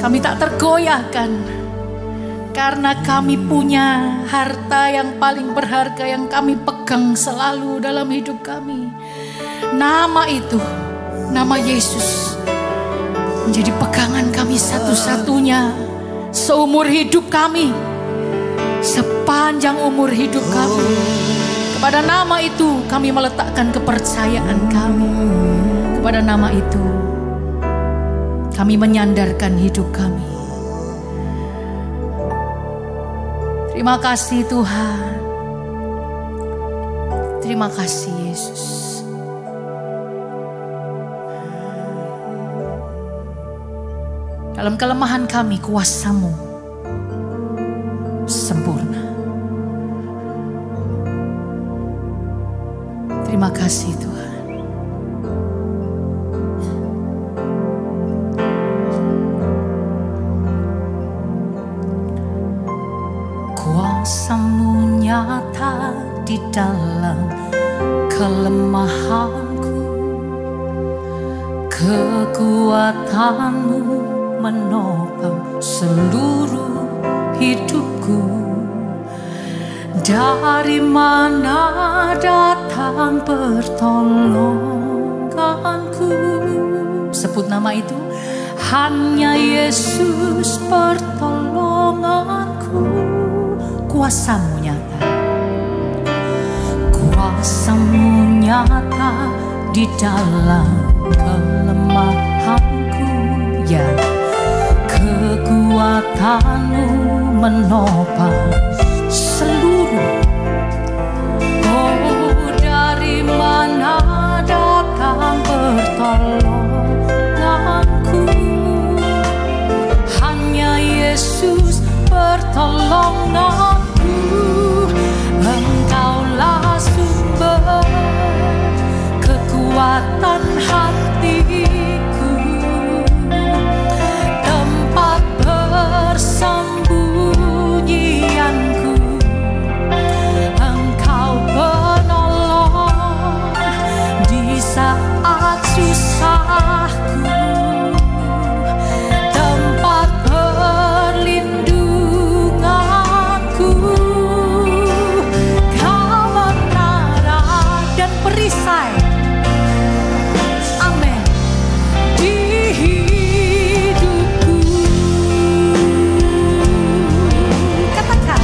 Kami tak tergoyahkan karena kami punya harta yang paling berharga yang kami pegang selalu dalam hidup kami. Nama itu, nama Yesus, menjadi pegangan kami satu-satunya seumur hidup kami, sepanjang umur hidup kami. Kepada nama itu kami meletakkan kepercayaan kami. Kepada nama itu kami menyandarkan hidup kami. Terima kasih Tuhan. Terima kasih Yesus. Dalam kelemahan kami, kuasa-Mu sempurna. Terima kasih Tuhan. Kuasa-Mu nyata di dalam kelemahanku, kekuatan-Mu menopang seluruh hidupku. Dari mana datang pertolonganku? Sebut nama itu. Hanya Yesus pertolonganku. Kuasa-Mu nyata. Kuasa-Mu nyata di dalam kelemahanku. Ya, kekuatan-Mu menopang seluruh. Oh, dari mana datang pertolonganku? Hanya Yesus pertolonganku. Engkaulah sumber kekuatan hatiku, tempat persembunyianku. Engkau penolong di saat susahku, tempat perlindunganku. Kau menara dan perisai, amin, di hidupku. Katakan,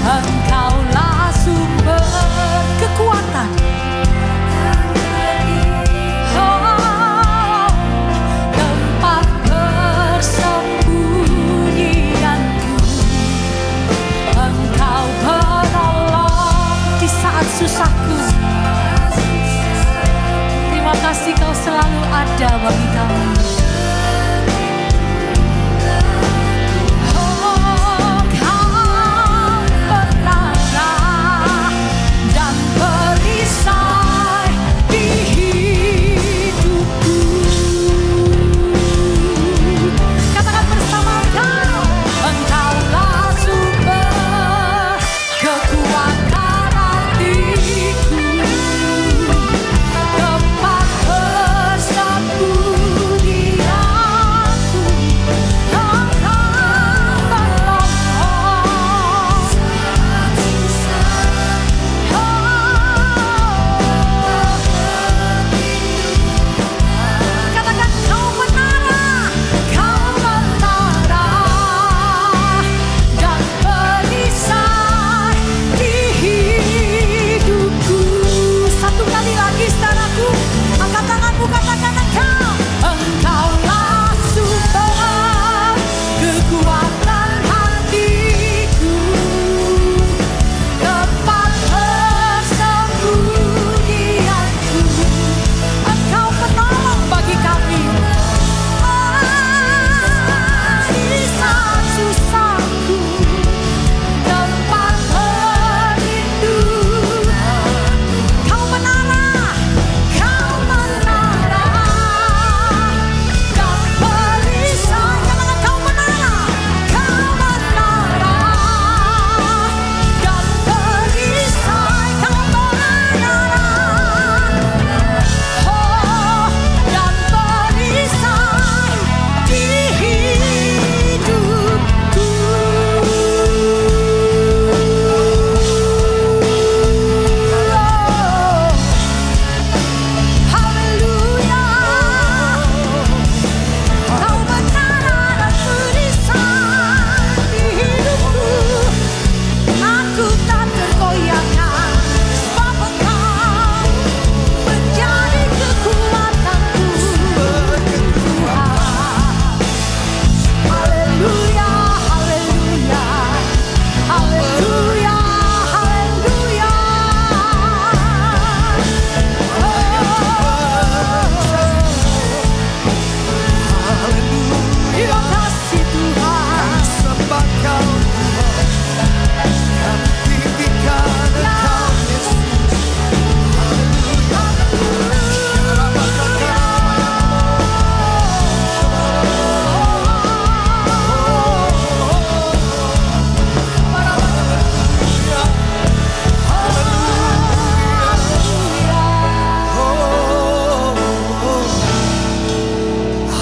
Engkaulah sumber kekuatan, oh, tempat persembunyianku. Engkau penolong di saat susahku. Terima kasih Kau selalu ada bagi kami. Oh, Kau menara dan perisai di hidupku. Katakan bersama Kau. Engkaulah sumber kekuatan hatiku, tempat persembunyianku.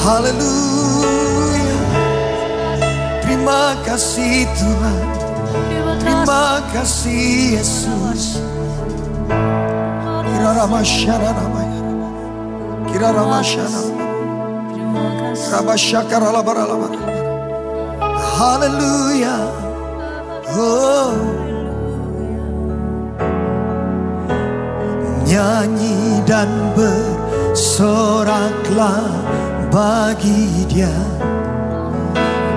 Haleluya. Terima kasih Tuhan. Terima kasih Yesus. Kira Ramasyana namanya. Kira Ramasyana. Rabasyakara labara. Haleluya. Oh. Nyanyi dan bersoraklah bagi Dia.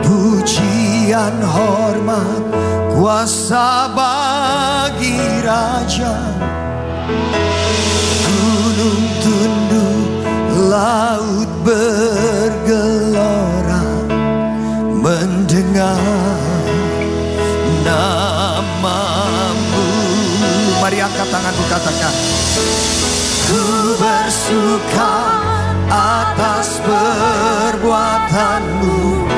Pujian, hormat, kuasa bagi Raja. Gunung tunduk, laut bergelora mendengar namamu. Mari angkat tanganmu, katakan. Ku bersuka atas perbuatanmu.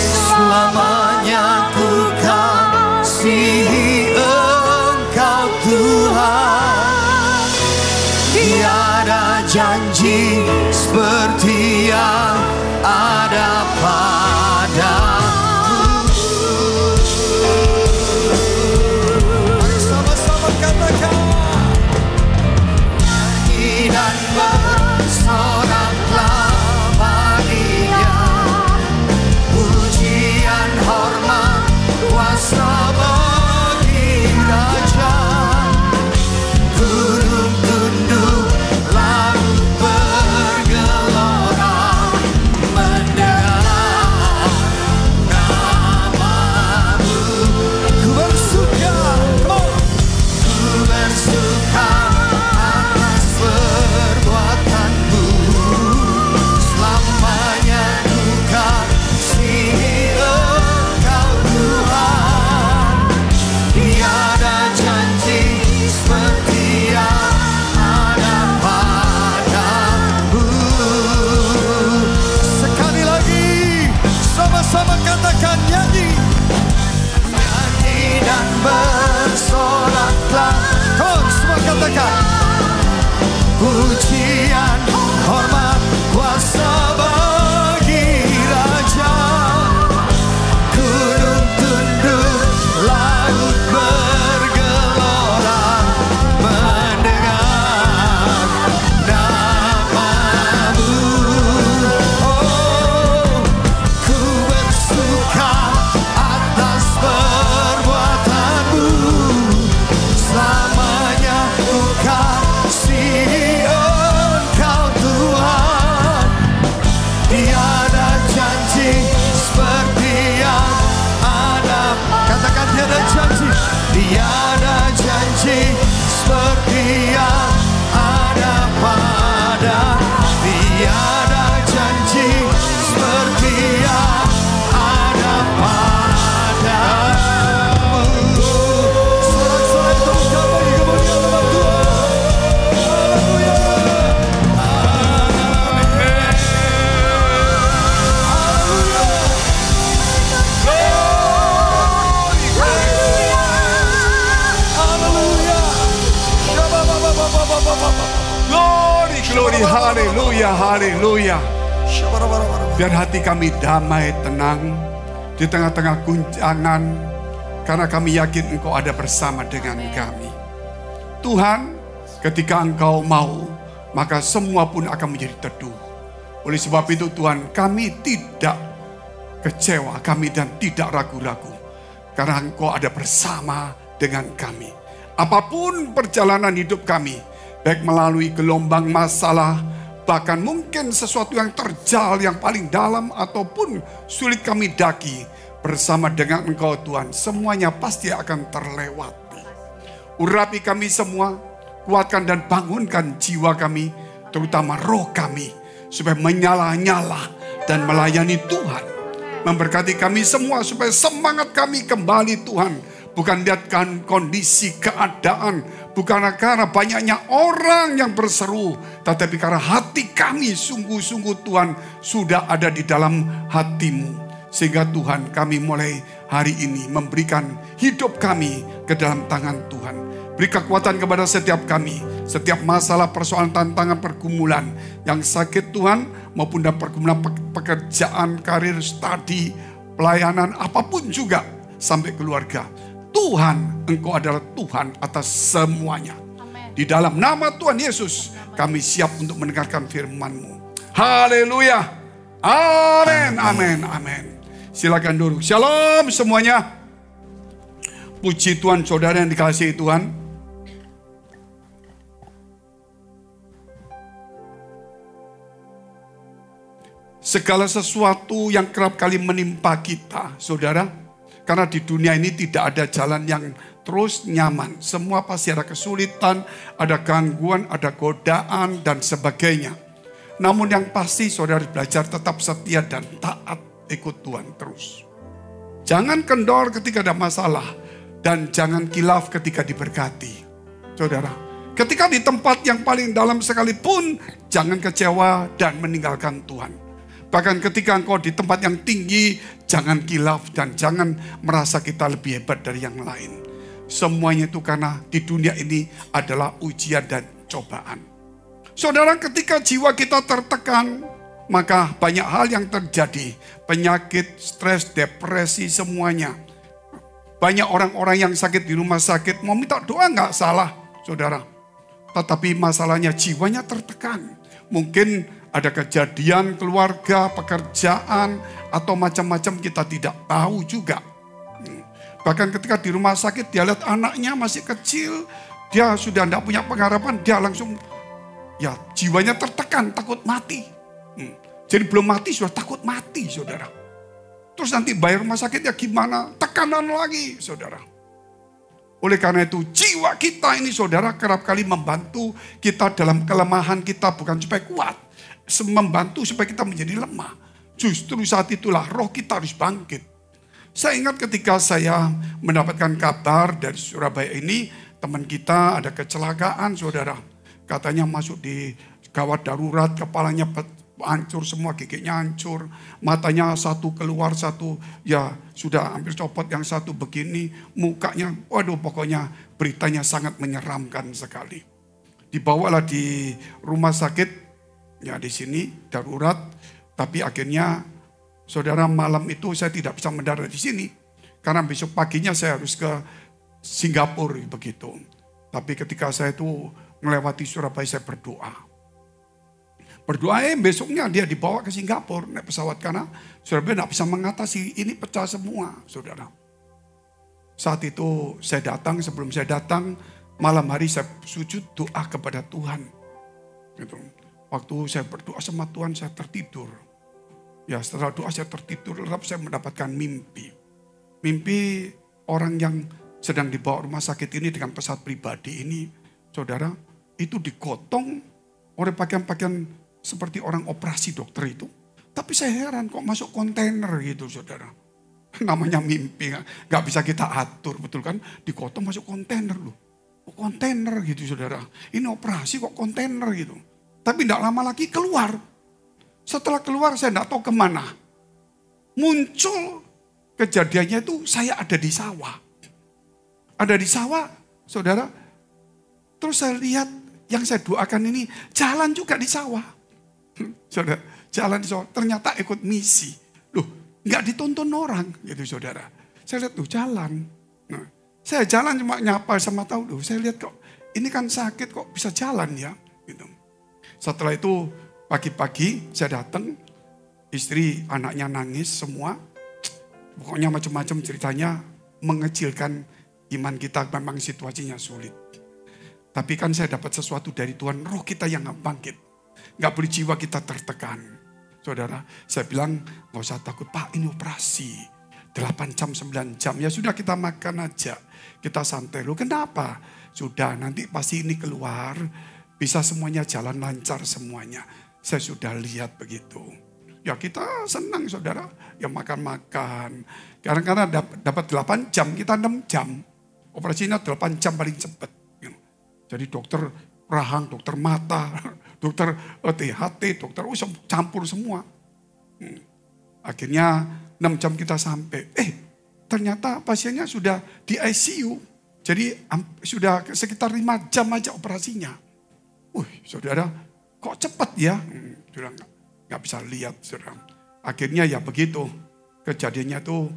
Selamanya ku kasihi Engkau Tuhan. Tiada janji seperti yang ada padamu. Mari sama-sama katakan. Nyanyi dan bersoraklah bagi Dia. Pujian, hormat, kuasa bagi Raja. Gunung tunduk, laut bergelora mendengar namamu. Ku bersuka atas perbuatanmu. Selamanya ku kasihi Engkau Tuhan. Tiada janji seperti yang ada padamu. Sekali lagi, sama-sama katakan nyanyi. Nyanyi dan bersoraklah. Kau semua katakan. Pujian, hormat, kuasa bagi Raja. Gunung tunduk, laut bergelora mendengar namamu. Oh, ku bersuka atas perbuatanmu. Selamanya ku kasihi Engkau Tuhan. Tiada janji seperti yang ada. Katakan tiada janji. Tiada janji seperti yang ada pada. Tiada janji seperti yang ada padamu. Sorak-sorai tepuk bagi kemuliaan nama Tuhan. Haleluya. Glory, haleluya, haleluya. Biar hati kami damai, tenang di tengah-tengah guncangan, karena kami yakin Engkau ada bersama dengan kami. Tuhan, ketika Engkau mau, maka semua pun akan menjadi teduh. Oleh sebab itu Tuhan, kami tidak kecewa, kami dan tidak ragu-ragu, karena Engkau ada bersama dengan kami. Apapun perjalanan hidup kami, baik melalui gelombang masalah, bahkan mungkin sesuatu yang terjal, yang paling dalam, ataupun sulit kami daki, bersama dengan Engkau Tuhan, semuanya pasti akan terlewati. Urapi kami semua, kuatkan dan bangunkan jiwa kami, terutama roh kami, supaya menyala-nyala dan melayani Tuhan. Memberkati kami semua supaya semangat kami kembali Tuhan. Bukan lihatkan kondisi keadaan, bukan karena banyaknya orang yang berseru, tetapi karena hati kami sungguh-sungguh Tuhan sudah ada di dalam hati-Mu. Sehingga Tuhan, kami mulai hari ini memberikan hidup kami ke dalam tangan Tuhan. Beri kekuatan kepada setiap kami, Setiap masalah, persoalan, tantangan, pergumulan yang sakit Tuhan, maupun dalam pergumulan pekerjaan, karir, studi, pelayanan, apapun juga, sampai keluarga. Tuhan, Engkau adalah Tuhan atas semuanya. Amen. Di dalam nama Tuhan Yesus, kami siap untuk mendengarkan firman-Mu. Haleluya. Amin, amin, amin. Silakan duduk. Shalom semuanya. Puji Tuhan, saudara yang dikasihi Tuhan. Segala sesuatu yang kerap kali menimpa kita, saudara. Karena di dunia ini tidak ada jalan yang terus nyaman. Semua pasti ada kesulitan, ada gangguan, ada godaan, dan sebagainya. Namun yang pasti saudara belajar tetap setia dan taat ikut Tuhan terus. Jangan kendor ketika ada masalah. Dan jangan kilaf ketika diberkati. Saudara, ketika di tempat yang paling dalam sekalipun, jangan kecewa dan meninggalkan Tuhan. Bahkan ketika engkau di tempat yang tinggi, jangan kilaf dan jangan merasa kita lebih hebat dari yang lain. Semuanya itu karena di dunia ini adalah ujian dan cobaan. Saudara, ketika jiwa kita tertekan, maka banyak hal yang terjadi. Penyakit, stres, depresi, semuanya. Banyak orang-orang yang sakit di rumah sakit mau minta doa nggak salah, saudara. Tetapi masalahnya jiwanya tertekan. Mungkin ada kejadian keluarga, pekerjaan, atau macam-macam kita tidak tahu juga. Bahkan ketika di rumah sakit dia lihat anaknya masih kecil, dia sudah tidak punya pengharapan, dia langsung ya jiwanya tertekan, takut mati. Jadi belum mati sudah takut mati, saudara. Terus nanti bayar rumah sakitnya gimana? Tekanan lagi, saudara. Oleh karena itu, jiwa kita ini, saudara, kerap kali membantu kita dalam kelemahan kita, bukan supaya kuat. Membantu supaya kita menjadi lemah. Justru saat itulah roh kita harus bangkit. Saya ingat ketika saya mendapatkan kabar dari Surabaya ini, teman kita ada kecelakaan, saudara. Katanya masuk di gawat darurat, kepalanya hancur semua, giginya hancur, matanya satu keluar, satu ya sudah hampir copot, yang satu begini, mukanya, waduh pokoknya beritanya sangat menyeramkan sekali. Dibawalah di rumah sakit, ya di sini darurat, tapi akhirnya saudara malam itu saya tidak bisa mendarat di sini, karena besok paginya saya harus ke Singapura begitu. Tapi ketika saya itu melewati Surabaya, saya berdoa. Besoknya dia dibawa ke Singapura naik pesawat karena Surabaya tidak bisa mengatasi, ini pecah semua, saudara. Saat itu saya datang, sebelum saya datang malam hari saya sujud doa kepada Tuhan. Gitu. Waktu saya berdoa sama Tuhan saya tertidur. Ya setelah doa saya tertidur, lalu saya mendapatkan mimpi. Mimpi orang yang sedang dibawa rumah sakit ini dengan pesawat pribadi ini, saudara, itu digotong oleh pakaian-pakaian seperti orang operasi dokter itu. Tapi saya heran kok masuk kontainer gitu, saudara. Namanya mimpi, gak bisa kita atur, betul kan? Digotong masuk kontainer loh. Kontainer gitu, saudara. Ini operasi kok kontainer gitu. Tapi gak lama lagi keluar. Setelah keluar saya gak tahu kemana. Muncul kejadiannya itu saya ada di sawah. Ada di sawah, saudara. Terus saya lihat yang saya doakan ini jalan juga di sawah. Saudara, jalan di sawah, ternyata ikut misi. Loh, nggak ditonton orang gitu, saudara. Saya lihat tuh jalan. Nah, saya jalan cuma nyapa sama tahu. Loh, saya lihat kok ini kan sakit kok bisa jalan ya. Gitu. Setelah itu pagi-pagi saya datang, istri anaknya nangis semua. Pokoknya macam-macam ceritanya, mengecilkan iman kita, memang situasinya sulit. Tapi kan saya dapat sesuatu dari Tuhan, roh kita yang bangkit. Gak boleh jiwa kita tertekan. Saudara, saya bilang gak usah takut, Pak ini operasi 8 jam, 9 jam. Ya sudah kita makan aja, kita santai. Loh kenapa? Sudah nanti pasti ini keluar, bisa semuanya jalan lancar semuanya. Saya sudah lihat begitu. Ya kita senang, saudara, ya makan-makan. Kadang-kadang dapat 8 jam, kita 6 jam. Operasinya 8 jam paling cepat. Jadi dokter rahang, dokter mata, dokter THT, dokter campur semua. Akhirnya 6 jam kita sampai. Ternyata pasiennya sudah di ICU. Jadi sudah sekitar 5 jam aja operasinya. Saudara, kok cepat ya? Saudara nggak bisa lihat, saudara. Akhirnya ya begitu. Kejadiannya tuh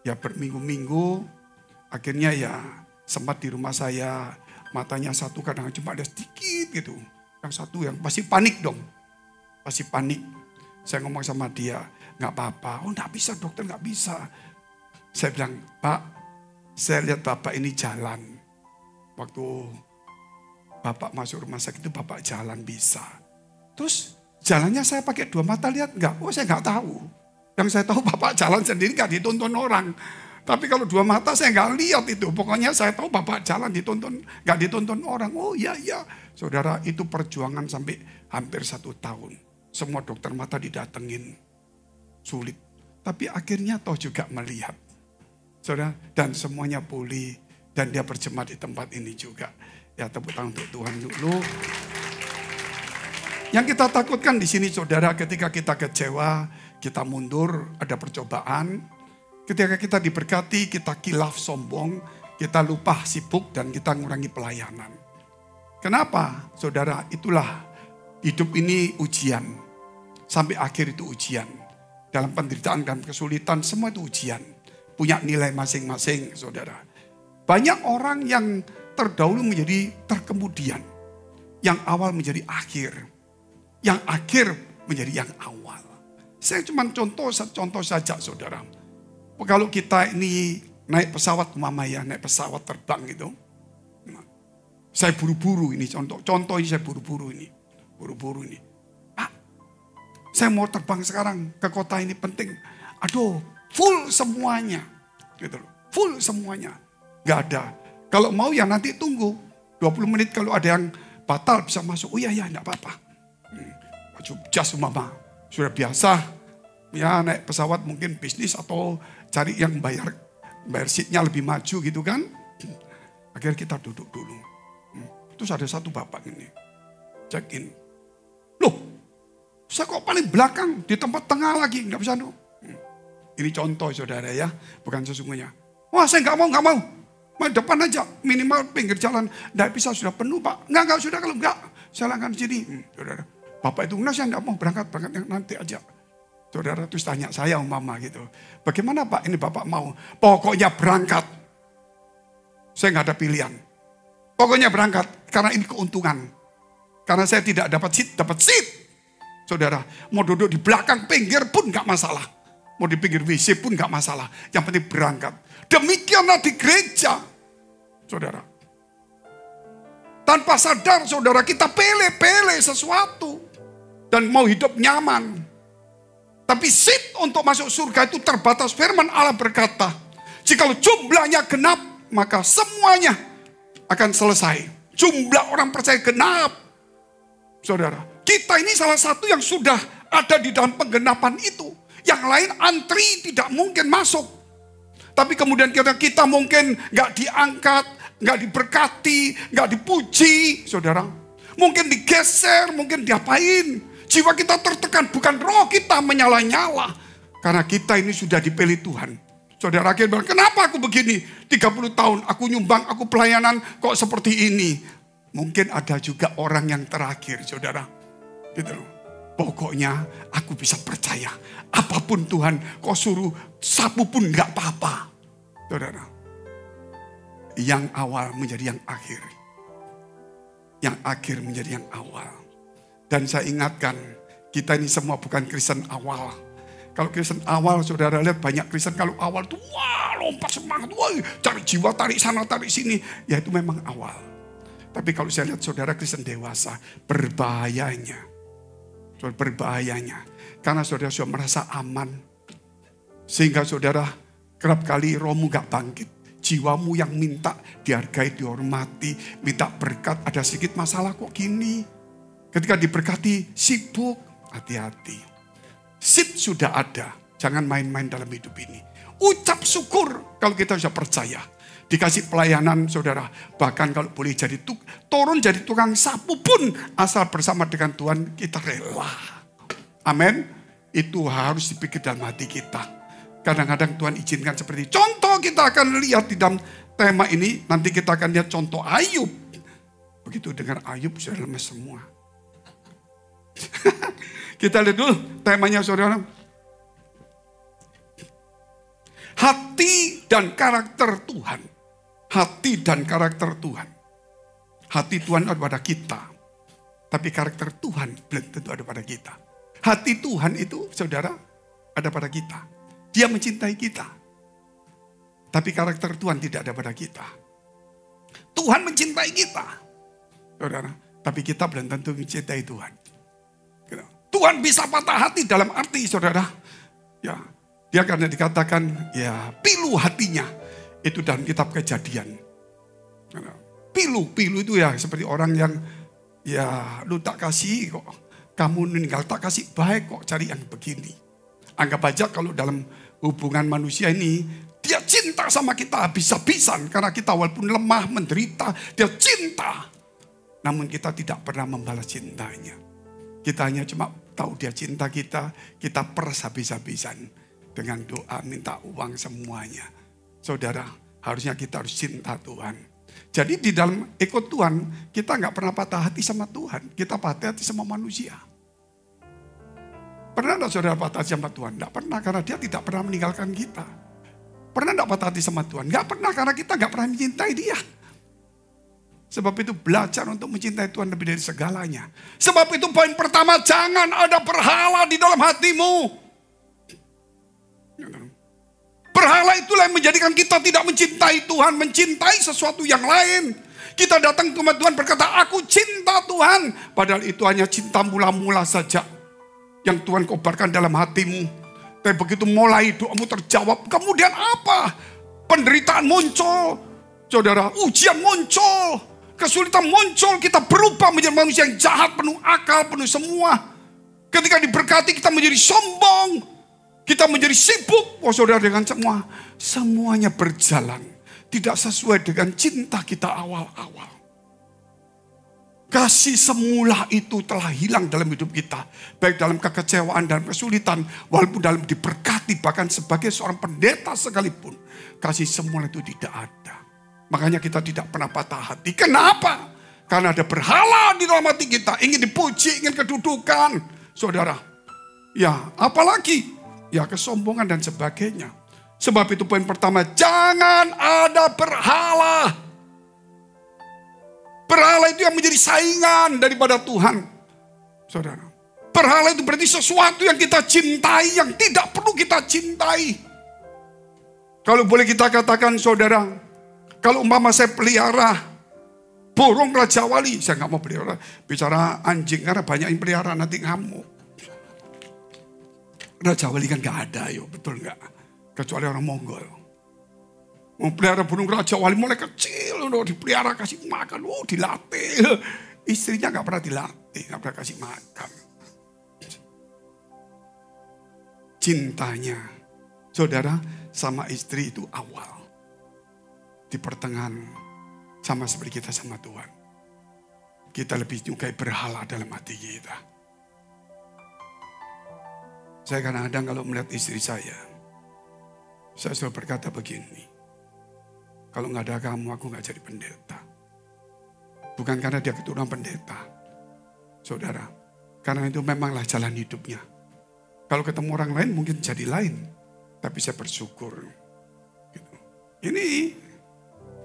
ya berminggu-minggu. Akhirnya ya sempat di rumah saya. Matanya satu kadang cuma ada sedikit gitu. Yang satu yang pasti panik dong. Pasti panik. Saya ngomong sama dia, nggak apa-apa. Oh nggak bisa dokter, nggak bisa. Saya bilang, Pak, saya lihat Bapak ini jalan. Waktu Bapak masuk rumah sakit itu Bapak jalan bisa. Terus jalannya saya pakai dua mata lihat nggak? Oh saya nggak tahu. Yang saya tahu Bapak jalan sendiri nggak ditonton orang. Tapi kalau dua mata saya nggak lihat itu. Pokoknya saya tahu Bapak jalan ditonton, nggak ditonton orang. Oh iya. Saudara, itu perjuangan sampai hampir 1 tahun. Semua dokter mata didatengin. Sulit. Tapi akhirnya toh juga melihat. Saudara, dan semuanya pulih. Dan dia berjemaat di tempat ini juga. Ya tepuk tangan untuk Tuhan dulu. Yang kita takutkan di sini saudara, ketika kita kecewa, kita mundur, ada percobaan. Ketika kita diberkati, kita kilaf sombong, kita lupa sibuk dan kita ngurangi pelayanan. Kenapa? Saudara, itulah hidup ini ujian. Sampai akhir itu ujian. Dalam penderitaan dan kesulitan semua itu ujian. Punya nilai masing-masing saudara. Banyak orang yang terdahulu menjadi terkemudian. Yang awal menjadi akhir. Yang akhir menjadi yang awal. Saya cuma contoh saja saudara. Kalau kita ini naik pesawat naik pesawat terbang gitu. Saya buru-buru ini contoh ini saya buru-buru ini. Pak, saya mau terbang sekarang ke kota ini penting. Aduh, full semuanya. Gitu loh. Full semuanya. Gak ada. Kalau mau ya nanti tunggu 20 menit kalau ada yang batal bisa masuk. Oh iya enggak apa-apa. Baju jas mama sudah biasa. Ya naik pesawat mungkin bisnis atau cari yang bayar seatnya lebih maju gitu kan. Akhirnya kita duduk dulu. Terus ada satu bapak ini check in. Loh, saya kok paling belakang di tempat tengah lagi nggak bisa no. Ini contoh saudara ya, bukan sesungguhnya. Wah saya nggak mau. Mau depan aja, minimal pinggir jalan. Nggak bisa, sudah penuh pak. Nggak sudah kalau nggak. Saya langgan sini. Saudara, bapak itu, saya nggak mau berangkat nanti aja. Saudara terus tanya saya mama gitu. Bagaimana pak, ini bapak mau? Pokoknya berangkat. Saya nggak ada pilihan. Pokoknya berangkat, karena ini keuntungan. Karena saya tidak dapat seat. Saudara, mau duduk di belakang pinggir pun nggak masalah. Mau di pinggir WC pun nggak masalah. Yang penting berangkat. Demikianlah di gereja. Saudara. Tanpa sadar saudara kita pele-pele sesuatu. Dan mau hidup nyaman. Tapi seat untuk masuk surga itu terbatas. Firman Allah berkata. Jika jumlahnya genap. Maka semuanya akan selesai. Jumlah orang percaya genap. Saudara. Kita ini salah satu yang sudah ada di dalam penggenapan itu. Yang lain antri tidak mungkin masuk. Tapi kemudian kita mungkin gak diangkat, gak diberkati, gak dipuji. Saudara, mungkin digeser, mungkin diapain. Jiwa kita tertekan, bukan roh kita menyala-nyala. Karena kita ini sudah dipilih Tuhan. Saudara akhirnya bilang, kenapa aku begini? 30 tahun aku nyumbang, aku pelayanan kok seperti ini. Mungkin ada juga orang yang terakhir, saudara. Gitu loh. Pokoknya aku bisa percaya. Apapun Tuhan kau suruh sapu pun gak apa-apa. Saudara. Yang awal menjadi yang akhir. Yang akhir menjadi yang awal. Dan saya ingatkan. Kita ini semua bukan Kristen awal. Kalau Kristen awal saudara lihat banyak Kristen. Kalau awal itu wah lompat semangat. Wah cari jiwa tarik sana tarik sini. Ya itu memang awal. Tapi kalau saya lihat saudara Kristen dewasa. Berbahayanya. Berbahayanya. Karena saudara sudah merasa aman. Sehingga saudara kerap kali rohmu gak bangkit. Jiwamu yang minta dihargai, dihormati. Minta berkat. Ada sedikit masalah kok gini. Ketika diberkati sibuk. Hati-hati. Seat sudah ada. Jangan main-main dalam hidup ini. Ucap syukur kalau kita sudah percaya. Dikasih pelayanan saudara. Bahkan kalau boleh jadi turun jadi tukang sapu pun. Asal bersama dengan Tuhan kita rela. Amin. Itu harus dipikir dalam hati kita. Kadang-kadang Tuhan izinkan seperti contoh kita akan lihat di dalam tema ini. Nanti kita akan lihat contoh Ayub. Begitu dengar Ayub sudah lemes semua. Kita lihat dulu temanya saudara. Hati dan karakter Tuhan. Hati dan karakter Tuhan. Hati Tuhan ada pada kita. Tapi karakter Tuhan belum tentu ada pada kita. Hati Tuhan itu saudara ada pada kita. Dia mencintai kita. Tapi karakter Tuhan tidak ada pada kita. Tuhan mencintai kita. Saudara, tapi kita belum tentu mencintai Tuhan. Tuhan bisa patah hati dalam arti saudara. Ya, dia karena dikatakan ya pilu hatinya. Itu dalam kitab Kejadian. Pilu itu ya seperti orang yang ya lu tak kasih kok. Kamu meninggal tak kasih baik kok cari yang begini. Anggap aja kalau dalam hubungan manusia ini. Dia cinta sama kita habis-habisan. Karena kita walaupun lemah, menderita. Dia cinta. Namun kita tidak pernah membalas cintanya. Kita hanya cuma tahu dia cinta kita. Kita peras habis-habisan. Dengan doa minta uang semuanya. Saudara, harusnya kita harus cinta Tuhan. Jadi di dalam ikut Tuhan, kita nggak pernah patah hati sama Tuhan. Kita patah hati sama manusia. Pernah enggak saudara patah hati sama Tuhan? Enggak pernah, karena dia tidak pernah meninggalkan kita. Pernah enggak patah hati sama Tuhan? Enggak pernah, karena kita enggak pernah mencintai dia. Sebab itu belajar untuk mencintai Tuhan lebih dari segalanya. Sebab itu poin pertama, jangan ada berhala di dalam hatimu. Berhala itulah yang menjadikan kita tidak mencintai Tuhan, mencintai sesuatu yang lain. Kita datang ke Tuhan berkata, aku cinta Tuhan. Padahal itu hanya cinta mula-mula saja. Yang Tuhan kobarkan dalam hatimu. Tapi begitu mulai doamu terjawab, kemudian apa? Penderitaan muncul. Saudara, ujian muncul. Kesulitan muncul, kita berubah menjadi manusia yang jahat, penuh akal, penuh semua. Ketika diberkati kita menjadi sombong. Kita menjadi sibuk. Oh saudara, dengan semuanya berjalan. Tidak sesuai dengan cinta kita awal-awal. Kasih semula itu telah hilang dalam hidup kita. Baik dalam kekecewaan dan kesulitan. Walaupun dalam diberkati bahkan sebagai seorang pendeta sekalipun. Kasih semula itu tidak ada. Makanya kita tidak pernah patah hati. Kenapa? Karena ada berhala di dalam hati kita. Ingin dipuji, ingin kedudukan. Saudara. Ya apalagi. Ya kesombongan dan sebagainya. Sebab itu poin pertama. Jangan ada berhala. Berhala itu yang menjadi saingan daripada Tuhan. Saudara. Berhala itu berarti sesuatu yang kita cintai. Yang tidak perlu kita cintai. Kalau boleh kita katakan saudara. Kalau umpama saya pelihara burung Raja Wali. Saya nggak mau pelihara. Bicara anjing karena banyak yang pelihara nanti ngamuk. Raja Wali kan nggak ada yo. Betul nggak? Kecuali orang Mongol. Mau pelihara burung Raja Wali mulai kecil, udah dipelihara kasih makan, dilatih. Istrinya nggak pernah dilatih, nggak pernah kasih makan. Cintanya, saudara, sama istri itu awal. Di pertengahan, sama seperti kita sama Tuhan. Kita lebih menyukai berhala dalam hati kita. Saya kadang-kadang kalau melihat istri saya selalu berkata begini. Kalau nggak ada kamu, aku nggak jadi pendeta. Bukan karena dia keturunan pendeta. Saudara, karena itu memanglah jalan hidupnya. Kalau ketemu orang lain mungkin jadi lain. Tapi saya bersyukur. Gitu. Ini,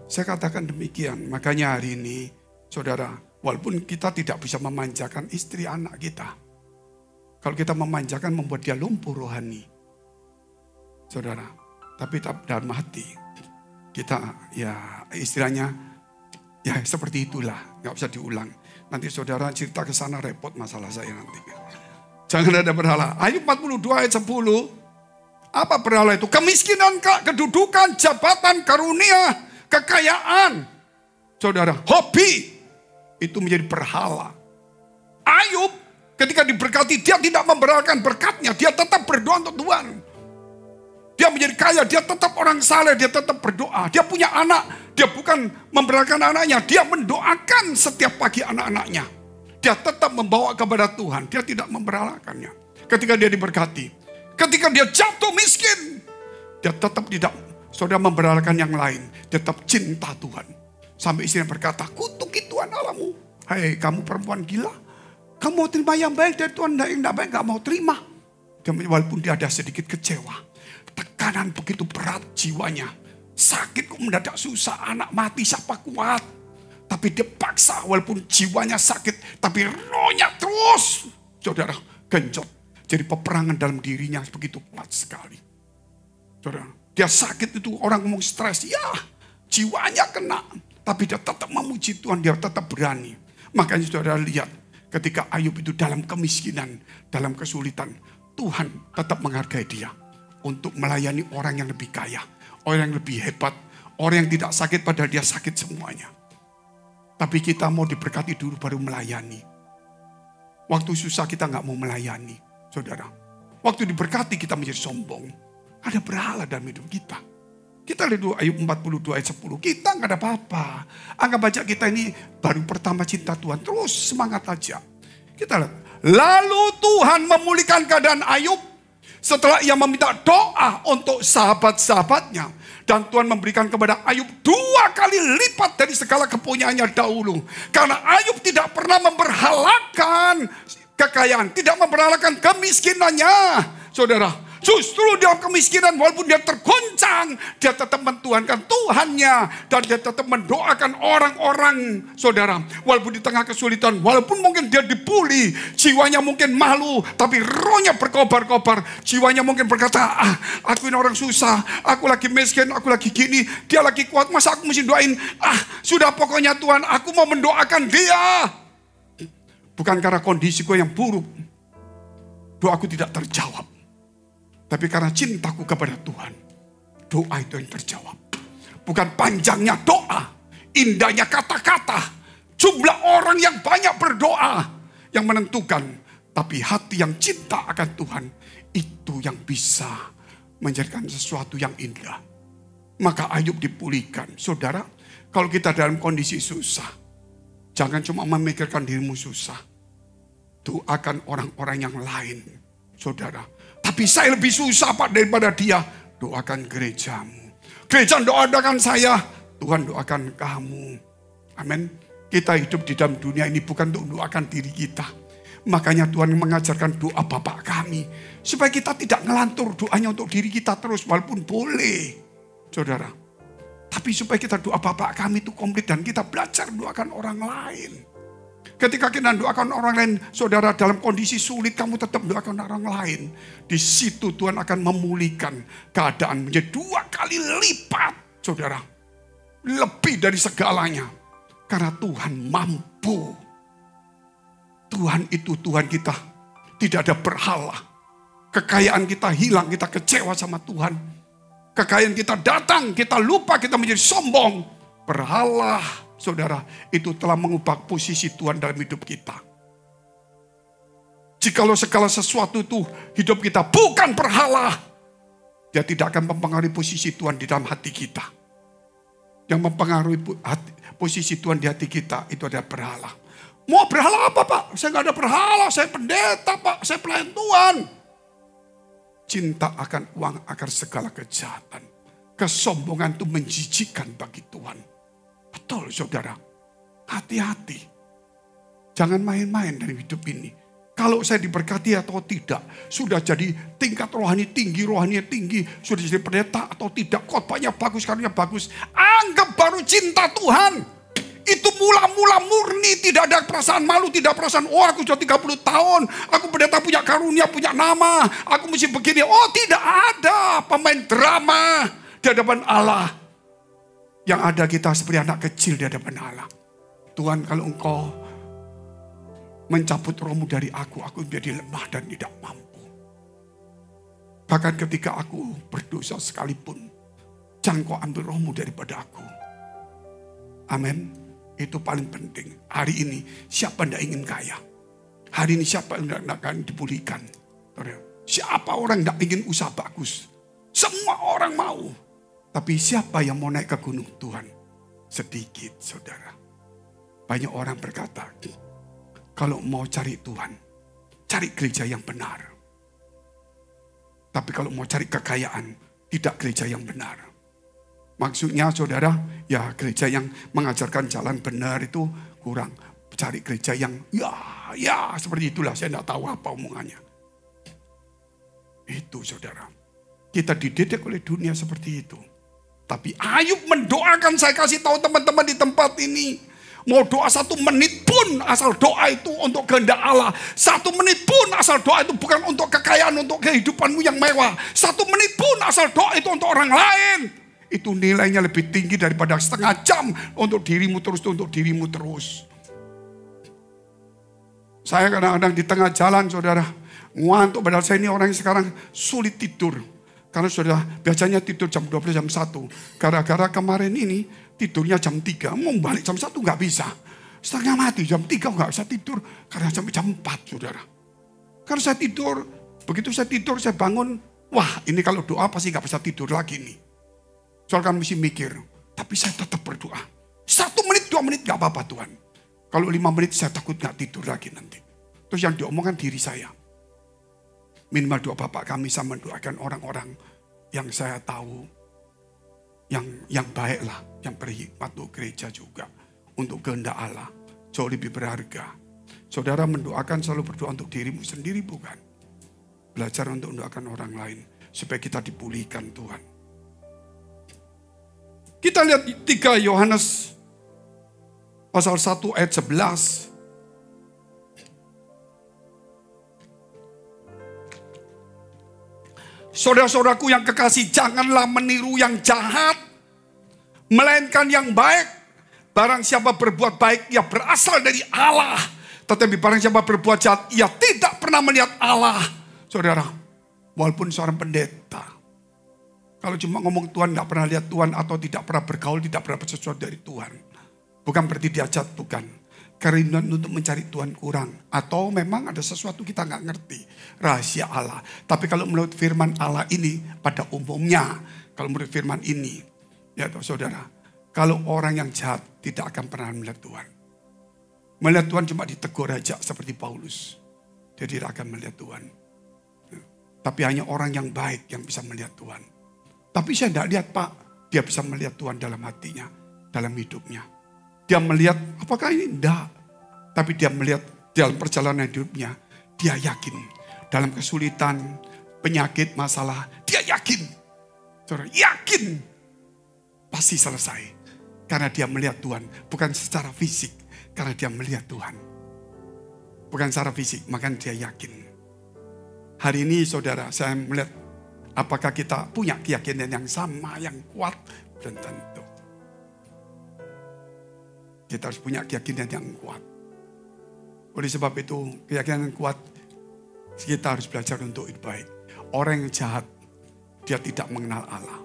saya katakan demikian. Makanya hari ini, saudara, walaupun kita tidak bisa memanjakan istri anak kita. Kalau kita memanjakan membuat dia lumpuh rohani. Saudara, tapi dalam hati. Kita ya istilahnya ya seperti itulah, nggak usah diulang. Nanti saudara cerita ke sana repot masalah saya nanti. Jangan ada berhala. Ayub 42 ayat 10. Apa berhala itu? Kemiskinan, kedudukan, jabatan, karunia, kekayaan. Saudara, hobi itu menjadi berhala. Ayub ketika diberkati dia tidak memberhalakan berkatnya, dia tetap berdoa untuk Tuhan. Dia menjadi kaya, dia tetap orang saleh, dia tetap berdoa. Dia punya anak, dia bukan memberkatkan anaknya, dia mendoakan setiap pagi anak-anaknya. Dia tetap membawa kepada Tuhan, dia tidak memberhalakannya. Ketika dia diberkati, ketika dia jatuh miskin, dia tetap tidak, saudara memberhalakan yang lain. Dia tetap cinta Tuhan. Sampai istrinya berkata, kutuki Tuhan Allahmu. Hei kamu perempuan gila. Kamu mau terima yang baik dari Tuhan, yang tidak baik gak mau terima. Dan walaupun dia ada sedikit kecewa. Tekanan begitu berat jiwanya. Sakit kok mendadak susah, anak mati siapa kuat. Tapi dia paksa walaupun jiwanya sakit. Tapi rohnya terus. Saudara, genjot. Jadi peperangan dalam dirinya begitu kuat sekali. Saudara, dia sakit itu orang ngomong stres. Ya, jiwanya kena. Tapi dia tetap memuji Tuhan, dia tetap berani. Makanya saudara lihat, ketika Ayub itu dalam kemiskinan, dalam kesulitan, Tuhan tetap menghargai dia. Untuk melayani orang yang lebih kaya, orang yang lebih hebat, orang yang tidak sakit padahal dia sakit semuanya. Tapi kita mau diberkati dulu baru melayani. Waktu susah kita gak mau melayani, saudara. Waktu diberkati kita menjadi sombong. Ada berhala dalam hidup kita. Kita lihat dulu Ayub 42 ayat 10. Kita gak ada apa-apa. Anggap aja kita ini baru pertama cinta Tuhan. Terus semangat aja. Kita lihat. Lalu Tuhan memulihkan keadaan Ayub. Setelah ia meminta doa untuk sahabat-sahabatnya. Dan Tuhan memberikan kepada Ayub 2 kali lipat dari segala kepunyaannya dahulu. Karena Ayub tidak pernah memberhalakan kekayaan. Tidak memberhalakan kemiskinannya. Saudara. Justru dalam kemiskinan walaupun dia tergoncang, dia tetap mentuhankan Tuhannya. Dan dia tetap mendoakan orang-orang, saudara. Walaupun di tengah kesulitan, walaupun mungkin dia dibully, jiwanya mungkin malu, tapi rohnya berkobar-kobar. Jiwanya mungkin berkata, aku ini orang susah, aku lagi miskin, aku lagi gini, dia lagi kuat, masa aku mesti doain? Sudah pokoknya Tuhan, aku mau mendoakan dia. Bukan karena kondisiku yang buruk, doaku tidak terjawab. Tapi karena cintaku kepada Tuhan, doa itu yang terjawab. Bukan panjangnya doa, indahnya kata-kata, jumlah orang yang banyak berdoa yang menentukan. Tapi hati yang cinta akan Tuhan, itu yang bisa menjadikan sesuatu yang indah. Maka Ayub dipulihkan. Saudara, kalau kita dalam kondisi susah, jangan cuma memikirkan dirimu susah. Doakan orang-orang yang lain, saudara. Tapi saya lebih susah Pak daripada dia. Doakan gerejamu. Gereja doakan saya. Tuhan doakan kamu. Amin. Kita hidup di dalam dunia ini bukan untuk doakan diri kita. Makanya Tuhan mengajarkan doa Bapa kami. Supaya kita tidak ngelantur doanya untuk diri kita terus. Walaupun boleh. Saudara. Tapi supaya kita doa Bapa kami itu komplit. Dan kita belajar doakan orang lain. Ketika kita doakan orang lain, saudara dalam kondisi sulit kamu tetap doakan orang lain. Di situ Tuhan akan memulihkan keadaan menjadi 2 kali lipat, saudara. Lebih dari segalanya. Karena Tuhan mampu. Tuhan itu Tuhan kita. Tidak ada berhala. Kekayaan kita hilang, kita kecewa sama Tuhan. Kekayaan kita datang, kita lupa, kita menjadi sombong. Berhala, saudara, itu telah mengubah posisi Tuhan dalam hidup kita. Jikalau segala sesuatu itu hidup kita bukan berhala, dia tidak akan mempengaruhi posisi Tuhan di dalam hati kita. Yang mempengaruhi posisi Tuhan di hati kita itu adalah berhala. Mau berhala apa Pak? Saya nggak ada berhala, saya pendeta Pak, saya pelayan Tuhan. Cinta akan uang akan segala kejahatan. Kesombongan itu menjijikkan bagi Tuhan. Betul saudara, hati-hati. Jangan main-main dari hidup ini. Kalau saya diberkati atau tidak, sudah jadi tingkat rohani tinggi, sudah jadi pendeta atau tidak, khotbahnya bagus, karunia bagus. Anggap baru cinta Tuhan. Itu mula-mula murni, tidak ada perasaan malu, tidak perasaan, oh aku sudah 30 tahun, aku pendeta punya karunia, punya nama, aku mesti begini. Oh tidak ada pemain drama di hadapan Allah. Yang ada kita seperti anak kecil di hadapan Allah. Tuhan, kalau engkau mencabut rohmu dari aku menjadi lemah dan tidak mampu. Bahkan ketika aku berdosa sekalipun, jangan kau ambil rohmu daripada aku. Amin. Itu paling penting. Hari ini siapa yang tidak ingin kaya? Hari ini siapa yang tidak akan dipulihkan? Siapa orang yang tidak ingin usaha bagus? Semua orang mau. Tapi siapa yang mau naik ke gunung Tuhan? Sedikit, saudara. Banyak orang berkata, kalau mau cari Tuhan, cari gereja yang benar. Tapi kalau mau cari kekayaan, tidak gereja yang benar. Maksudnya saudara, ya gereja yang mengajarkan jalan benar itu kurang. Cari gereja yang ya seperti itulah, saya tidak tahu apa omongannya. Itu saudara. Kita dididik oleh dunia seperti itu. Tapi Ayub mendoakan, saya kasih tahu teman-teman di tempat ini. Mau doa 1 menit pun asal doa itu untuk kehendak Allah. 1 menit pun asal doa itu bukan untuk kekayaan, untuk kehidupanmu yang mewah. 1 menit pun asal doa itu untuk orang lain. Itu nilainya lebih tinggi daripada setengah jam untuk dirimu terus, untuk dirimu terus. Saya kadang-kadang di tengah jalan saudara, ngantuk, padahal saya ini orang yang sekarang sulit tidur. Karena saudara biasanya tidur jam 12, jam 1. Gara-gara kemarin ini tidurnya jam 3. Mau balik jam 1 gak bisa. Setengah mati jam 3 gak bisa tidur. Karena sampai jam 4 saudara. Karena saya tidur. Begitu saya tidur saya bangun. Wah ini kalau doa pasti gak bisa tidur lagi nih. Soalnya kan mesti mikir. Tapi saya tetap berdoa. 1 menit 2 menit gak apa-apa Tuhan. Kalau 5 menit saya takut gak tidur lagi nanti. Terus yang diomongkan diri saya. Minimal doa Bapak kami, saya mendoakan orang-orang yang saya tahu. Yang baik lah, yang berhikmat untuk gereja juga. Untuk kehendak Allah, jauh lebih berharga. Saudara mendoakan selalu berdoa untuk dirimu sendiri bukan? Belajar untuk mendoakan orang lain. Supaya kita dipulihkan Tuhan. Kita lihat 3 Yohanes pasal 1 ayat 11. Saudara-saudaraku yang kekasih, janganlah meniru yang jahat, melainkan yang baik. Barang siapa berbuat baik, ia berasal dari Allah. Tetapi barang siapa berbuat jahat, ia tidak pernah melihat Allah. Saudara, walaupun seorang pendeta, kalau cuma ngomong Tuhan, tidak pernah lihat Tuhan, atau tidak pernah bergaul, tidak pernah sesuatu dari Tuhan. Bukan berarti dia jahat, bukan. Kerinduan untuk mencari Tuhan kurang. Atau memang ada sesuatu kita nggak ngerti. Rahasia Allah. Tapi kalau menurut firman Allah ini, pada umumnya, kalau menurut firman ini, ya saudara, kalau orang yang jahat tidak akan pernah melihat Tuhan. Melihat Tuhan cuma ditegur aja seperti Paulus. Dia tidak akan melihat Tuhan. Tapi hanya orang yang baik yang bisa melihat Tuhan. Tapi saya tidak lihat Pak, dia bisa melihat Tuhan dalam hatinya, dalam hidupnya. Dia melihat, apakah ini? Tidak. Tapi dia melihat dalam perjalanan hidupnya. Dia yakin. Dalam kesulitan, penyakit, masalah. Dia yakin. Saudara, yakin. Pasti selesai. Karena dia melihat Tuhan. Bukan secara fisik. Karena dia melihat Tuhan. Bukan secara fisik. Maka dia yakin. Hari ini saudara, saya melihat. Apakah kita punya keyakinan yang sama, yang kuat? Belum tentu. Kita harus punya keyakinan yang kuat. Oleh sebab itu, keyakinan yang kuat, kita harus belajar untuk hidup baik. Orang yang jahat, dia tidak mengenal Allah.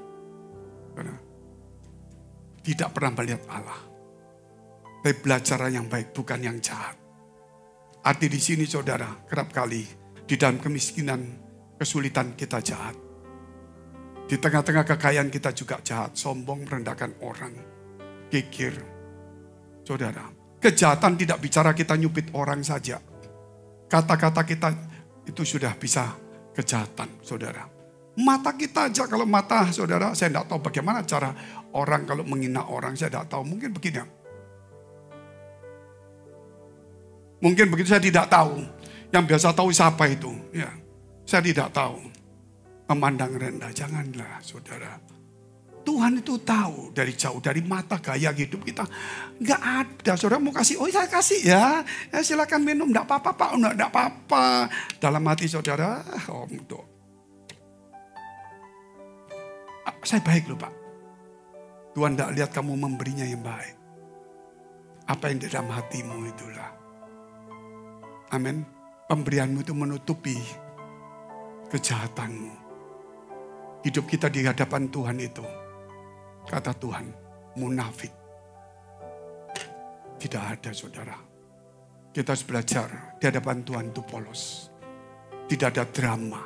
Tidak pernah melihat Allah. Tapi belajar yang baik, bukan yang jahat. Arti di sini saudara, kerap kali di dalam kemiskinan, kesulitan kita jahat. Di tengah-tengah kekayaan kita juga jahat. Sombong, merendahkan orang. Kikir. Saudara, kejahatan tidak bicara kita nyupit orang saja. Kata-kata kita itu sudah bisa kejahatan, saudara. Mata kita aja, kalau mata saudara, saya tidak tahu bagaimana cara orang kalau menghina orang, saya tidak tahu. Mungkin begini. Mungkin begitu, saya tidak tahu. Yang biasa tahu siapa itu. Ya, saya tidak tahu. Memandang rendah, janganlah saudara. Tuhan itu tahu dari jauh, dari mata gaya hidup kita. Enggak ada, saudara mau kasih, oh saya kasih ya. Ya silakan minum, enggak apa-apa Pak, enggak apa-apa. Dalam hati saudara, saya baik loh Pak. Tuhan enggak lihat kamu memberinya yang baik. Apa yang di dalam hatimu itulah. Amin. Pemberianmu itu menutupi kejahatanmu. Hidup kita di hadapan Tuhan itu. Kata Tuhan, munafik. Tidak ada saudara. Kita harus belajar di hadapan Tuhan itu polos. Tidak ada drama.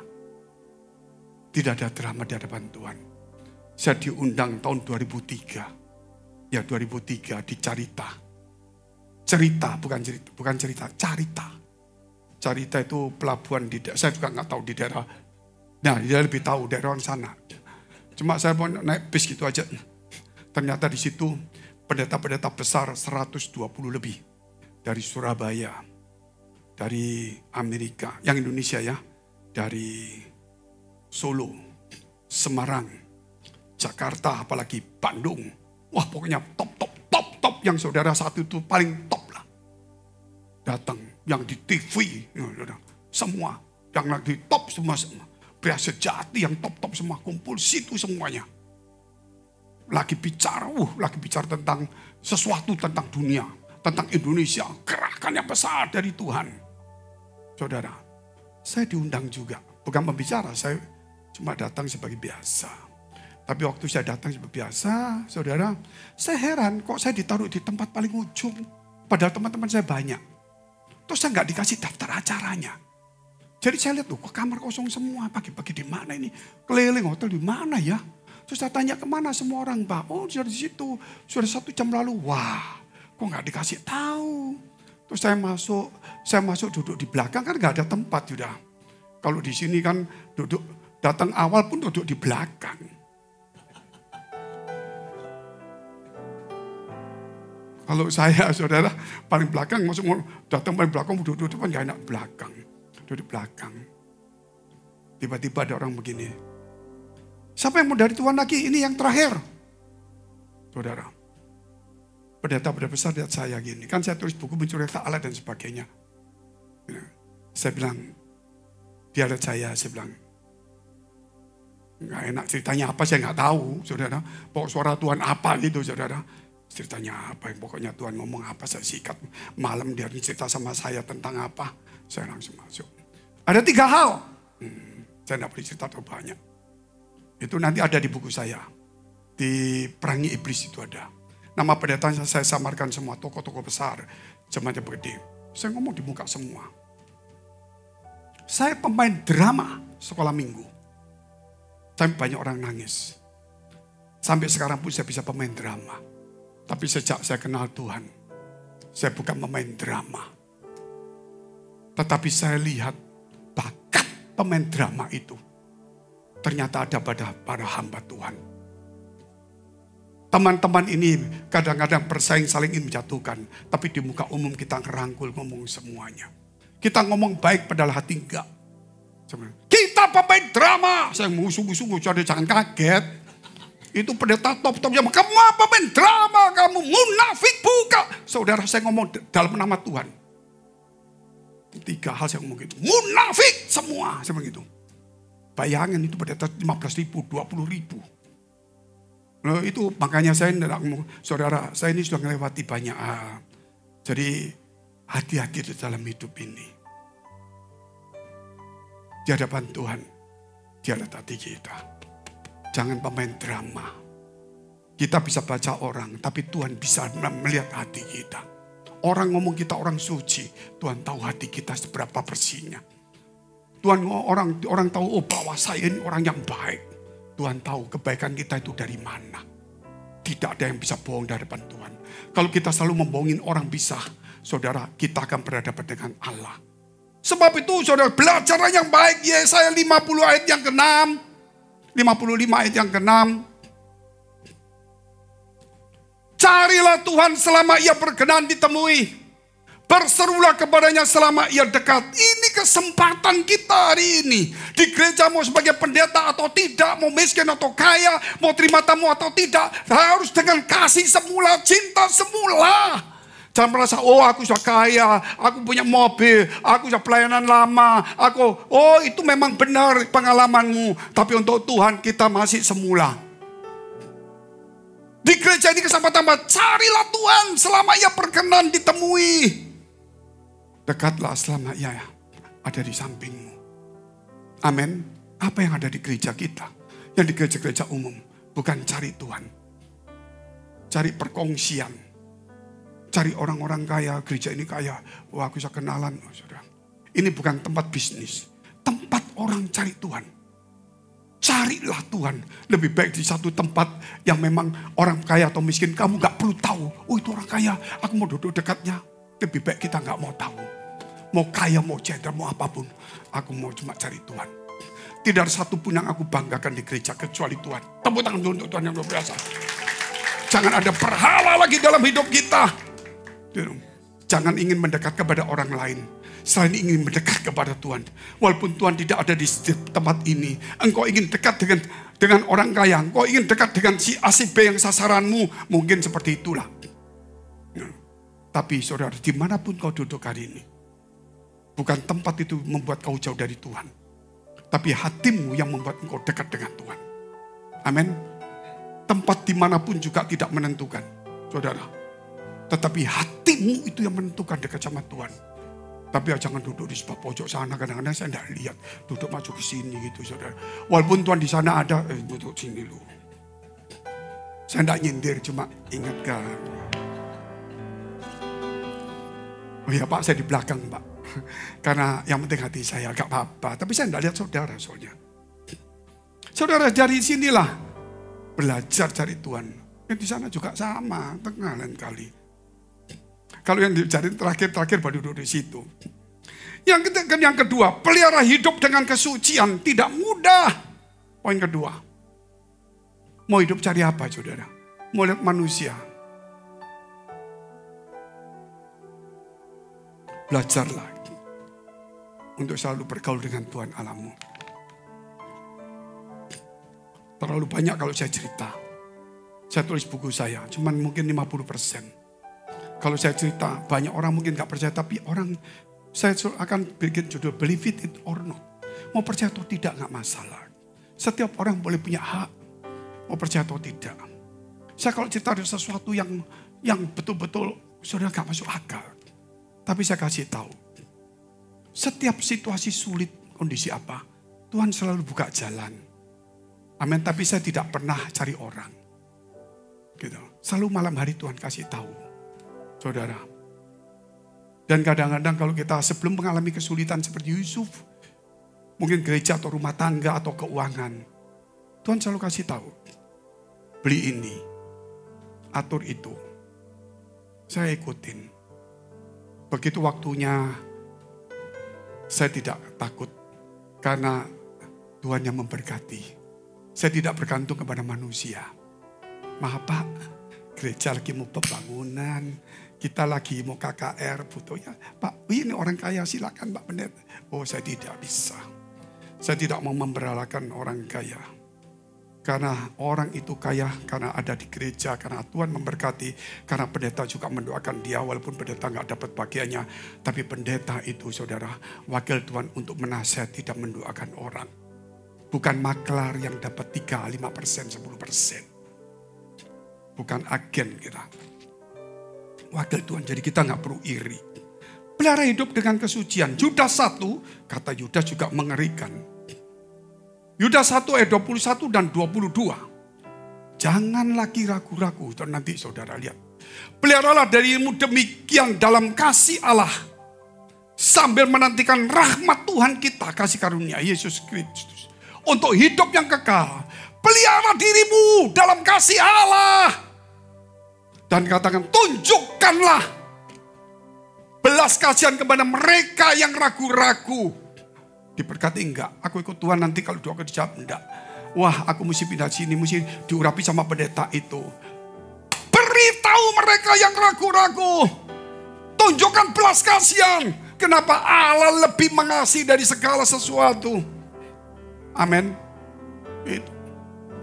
Tidak ada drama di hadapan Tuhan. Saya diundang tahun 2003. Ya 2003 di Carita. Cerita, bukan cerita, Carita. Carita itu pelabuhan di daerah, saya juga nggak tahu di daerah. Nah dia lebih tahu daerah sana. Cuma saya mau naik bis gitu aja. Ternyata di situ pendeta-pendeta besar 120 lebih. Dari Surabaya, dari Amerika, yang Indonesia ya. Dari Solo, Semarang, Jakarta, apalagi Bandung. Wah pokoknya top. Yang saudara satu itu paling top lah. Datang, yang di TV, semua. Yang lagi top semua. Pria sejati yang top semua. Kumpul situ semuanya. Lagi bicara tentang sesuatu tentang dunia. Tentang Indonesia. Gerakan yang besar dari Tuhan. Saudara, saya diundang juga. Bukan pembicara, saya cuma datang sebagai biasa. Tapi waktu saya datang seperti biasa, saudara, saya heran kok saya ditaruh di tempat paling ujung. Padahal teman-teman saya banyak. Terus saya nggak dikasih daftar acaranya. Jadi saya lihat, kok kamar kosong semua, pagi-pagi di mana ini? Keliling hotel di mana ya? Terus saya tanya kemana semua orang, Pak? Oh, sudah di situ. Sudah 1 jam lalu. Wah, kok nggak dikasih tahu? Terus saya masuk duduk di belakang, kan nggak ada tempat sudah. Kalau di sini kan datang awal pun duduk di belakang. Kalau saya, saudara, paling belakang, datang paling belakang, duduk depan, gak enak belakang. Duduk belakang. Tiba-tiba ada orang begini. Siapa yang mau dari Tuhan lagi? Ini yang terakhir. Saudara, pendeta besar lihat saya gini. Kan saya tulis buku Mencuri Harta Allah dan sebagainya. Saya bilang, dia lihat saya bilang, gak enak ceritanya apa, saya gak tahu, saudara. Pokok suara Tuhan apa gitu, saudara. Ceritanya apa, pokoknya Tuhan ngomong apa, saya sikat. Malam dia cerita sama saya tentang apa, saya langsung masuk. Ada 3 hal, saya tidak boleh cerita terlalu banyak. Itu nanti ada di buku saya. Di Perangi Iblis itu ada. Nama pendeta saya samarkan semua, tokoh-tokoh besar, jemaat gede. Saya ngomong di muka semua. Saya pemain drama sekolah minggu. Sampai banyak orang nangis. Sampai sekarang pun saya bisa pemain drama. Tapi sejak saya kenal Tuhan, saya bukan pemain drama. Tetapi saya lihat bakat pemain drama itu ternyata ada pada para hamba Tuhan. Teman-teman ini kadang-kadang bersaing saling ingin menjatuhkan. Tapi di muka umum kita ngerangkul ngomong semuanya. Kita ngomong baik padahal hati enggak. Kita pemain drama. Saya sungguh-sungguh, jangan kaget. Itu pendeta top-top yang kamu apa main drama, kamu munafik buka. Saudara, saya ngomong dalam nama Tuhan. 3 hal saya ngomong gitu. Munafik semua, saya begitu. Bayangin itu pendeta 15.000, 20.000. Nah, itu makanya saya tidak ngomong, saudara, saya ini sudah melewati banyak hal. Jadi hati-hati di dalam hidup ini. Di hadapan Tuhan, dia lihat hati kita. Jangan pemain drama. Kita bisa baca orang, tapi Tuhan bisa melihat hati kita. Orang ngomong kita orang suci, Tuhan tahu hati kita seberapa bersihnya. Tuhan orang tahu, oh bahwa saya ini orang yang baik. Tuhan tahu kebaikan kita itu dari mana. Tidak ada yang bisa bohong di hadapan Tuhan. Kalau kita selalu membohongin orang bisa, saudara, kita akan berhadapan dengan Allah. Sebab itu saudara, belajar yang baik. Yesaya 50 ayat yang ke-6. 55 ayat yang ke-6. Carilah Tuhan selama ia berkenan ditemui. Berserulah kepadanya selama ia dekat. Ini kesempatan kita hari ini. Di gereja mau sebagai pendeta atau tidak, mau miskin atau kaya, mau terima tamu atau tidak, harus dengan kasih semula, cinta semula. Jangan merasa, oh aku sudah kaya, aku punya mobil, aku sudah pelayanan lama, itu memang benar pengalamanmu. Tapi untuk Tuhan kita masih semula. Di gereja ini kesempatan, carilah Tuhan selama ia berkenan ditemui. Dekatlah selama ia ada di sampingmu. Amin. Apa yang ada di gereja kita, yang di gereja-gereja umum, bukan cari Tuhan. Cari perkongsian. Cari orang-orang kaya, gereja ini kaya. Wah, aku bisa kenalan. Oh, saudara. Ini bukan tempat bisnis. Tempat orang cari Tuhan. Carilah Tuhan. Lebih baik di satu tempat yang memang orang kaya atau miskin. Kamu gak perlu tahu. Oh, itu orang kaya. Aku mau duduk dekatnya. Lebih baik kita gak mau tahu. Mau kaya, mau janda, mau apapun. Aku mau cuma cari Tuhan. Tidak ada satupun yang aku banggakan di gereja kecuali Tuhan. Tepuk tangan untuk Tuhan yang luar biasa. Jangan ada berhala lagi dalam hidup kita. Jangan ingin mendekat kepada orang lain. Selain ingin mendekat kepada Tuhan. Walaupun Tuhan tidak ada di tempat ini. Engkau ingin dekat dengan orang kaya. Engkau ingin dekat dengan si A, si B yang sasaranmu. Mungkin seperti itulah. Tapi saudara, dimanapun kau duduk hari ini. Bukan tempat itu membuat kau jauh dari Tuhan. Tapi hatimu yang membuat engkau dekat dengan Tuhan. Amin. Tempat dimanapun juga tidak menentukan. Saudara. Tetapi hatimu itu yang menentukan dekat sama Tuhan. Tapi jangan duduk di sebelah pojok sana. Kadang-kadang saya tidak lihat. Duduk masuk ke sini gitu saudara. Walaupun Tuhan di sana ada. Duduk sini lu. Saya tidak nyindir. Cuma ingatkan. Oh ya Pak, saya di belakang Pak. Karena yang penting hati saya agak apa-apa. Tapi saya tidak lihat saudara soalnya. Saudara dari sinilah. Belajar cari Tuhan. Yang di sana juga sama. Tengah lain kali. Kalau yang dicari terakhir baru duduk di situ. Yang kedua, pelihara hidup dengan kesucian tidak mudah. Poin kedua. Mau hidup cari apa saudara? Mau lihat manusia. Belajarlah untuk selalu bergaul dengan Tuhan Allahmu. Terlalu banyak kalau saya cerita. Saya tulis buku saya, cuman mungkin 50%. Kalau saya cerita, banyak orang mungkin gak percaya. Tapi orang, saya akan bikin judul Believe It or Not. Mau percaya atau tidak gak masalah. Setiap orang boleh punya hak. Mau percaya atau tidak. Saya kalau cerita ada sesuatu yang betul-betul saudara gak masuk akal. Tapi saya kasih tahu. Setiap situasi sulit, kondisi apa, Tuhan selalu buka jalan. Amin. Tapi saya tidak pernah cari orang. Gitu. Selalu malam hari Tuhan kasih tahu. Saudara. Dan kadang-kadang kalau kita sebelum mengalami kesulitan seperti Yusuf. Mungkin gereja atau rumah tangga atau keuangan. Tuhan selalu kasih tahu. Beli ini. Atur itu. Saya ikutin. Begitu waktunya. Saya tidak takut. Karena Tuhan yang memberkati. Saya tidak bergantung kepada manusia. Maaf Pak. Gereja lagi mau pembangunan. Kita lagi mau KKR butuhnya. Pak, ini orang kaya silakan Pak Pendeta. Oh saya tidak bisa. Saya tidak mau memberalakan orang kaya. Karena orang itu kaya karena ada di gereja. Karena Tuhan memberkati. Karena pendeta juga mendoakan dia. Walaupun pendeta gak dapat bagiannya. Tapi pendeta itu saudara. Wakil Tuhan untuk menasihati dan mendoakan orang. Bukan maklar yang dapat 3, 5%, 10%. Bukan agen kita. Wakil Tuhan, jadi kita gak perlu iri. Pelihara hidup dengan kesucian. Yudas 1, kata Yudas juga mengerikan. Yudas 1 ayat 21 dan 22. Jangan lagi ragu-ragu. Nanti saudara lihat. Peliharalah dirimu demikian dalam kasih Allah. Sambil menantikan rahmat Tuhan kita. Kasih karunia Yesus Kristus. Untuk hidup yang kekal. Pelihara dirimu dalam kasih Allah. Dan katakan, tunjukkanlah belas kasihan kepada mereka yang ragu-ragu. Diberkati enggak? Aku ikut Tuhan nanti kalau doa dijawab enggak. Wah aku mesti pindah sini, mesti diurapi sama pendeta itu. Beritahu mereka yang ragu-ragu. Tunjukkan belas kasihan. Kenapa Allah lebih mengasihi dari segala sesuatu. Amin. Itu.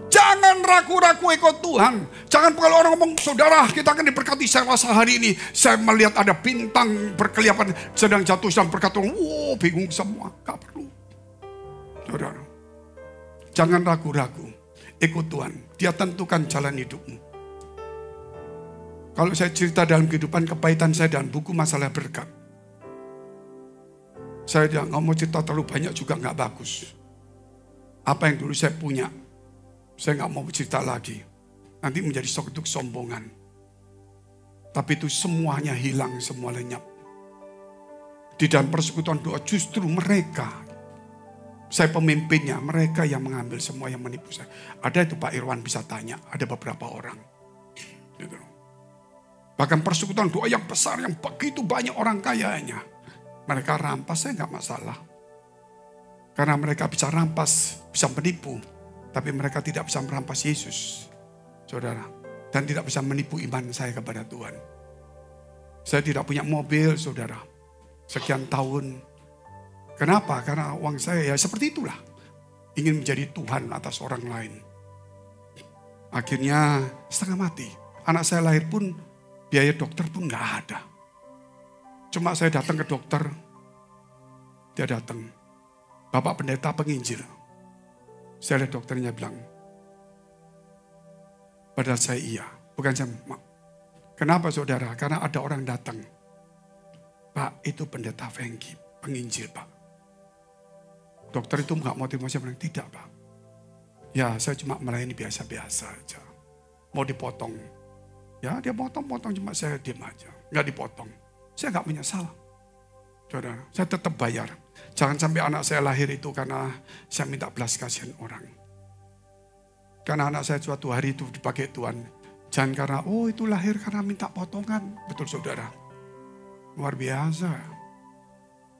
Jangan ragu-ragu ikut Tuhan. Jangan kalau orang ngomong, saudara kita akan diberkati. Saya rasa hari ini, saya melihat ada bintang berkeliapan sedang jatuh, sedang berkata, wow bingung semua. Gak perlu. Saudara, jangan ragu-ragu. Ikut Tuhan. Dia tentukan jalan hidupmu. Kalau saya cerita dalam kehidupan kepahitan saya dan buku masalah berkat. Saya tidak mau cerita terlalu banyak juga gak bagus. Apa yang dulu saya punya. Saya gak mau cerita lagi. Nanti menjadi suatu kesombongan. Tapi itu semuanya hilang, semua lenyap. Di dalam persekutuan doa justru mereka. Saya pemimpinnya, mereka yang mengambil semua yang menipu saya. Ada itu Pak Irwan bisa tanya, ada beberapa orang. Gitu. Bahkan persekutuan doa yang besar, yang begitu banyak orang kayanya. Mereka rampas, saya gak masalah. Karena mereka bisa rampas, bisa menipu. Tapi mereka tidak bisa merampas Yesus. Saudara. Dan tidak bisa menipu iman saya kepada Tuhan. Saya tidak punya mobil, saudara. Sekian tahun. Kenapa? Karena uang saya ya seperti itulah. Ingin menjadi Tuhan atas orang lain. Akhirnya setengah mati. Anak saya lahir pun biaya dokter pun gak ada. Cuma saya datang ke dokter. Dia datang. Bapak pendeta penginjil. Saya lihat dokternya bilang. Padahal saya iya. Bukan saya. Kenapa saudara? Karena ada orang datang. Pak, itu pendeta Fengki. Penginjil, Pak. Dokter itu gak motivasi. Bilang, tidak, Pak. Ya, saya cuma melayani biasa-biasa aja. Mau dipotong. Ya, dia potong-potong. Cuma saya diam aja. Gak dipotong. Saya gak menyesal. Saudara, saya tetap bayar. Jangan sampai anak saya lahir itu karena saya minta belas kasihan orang. Karena anak saya suatu hari itu dipakai Tuhan. Jangan karena, oh itu lahir karena minta potongan. Betul saudara. Luar biasa.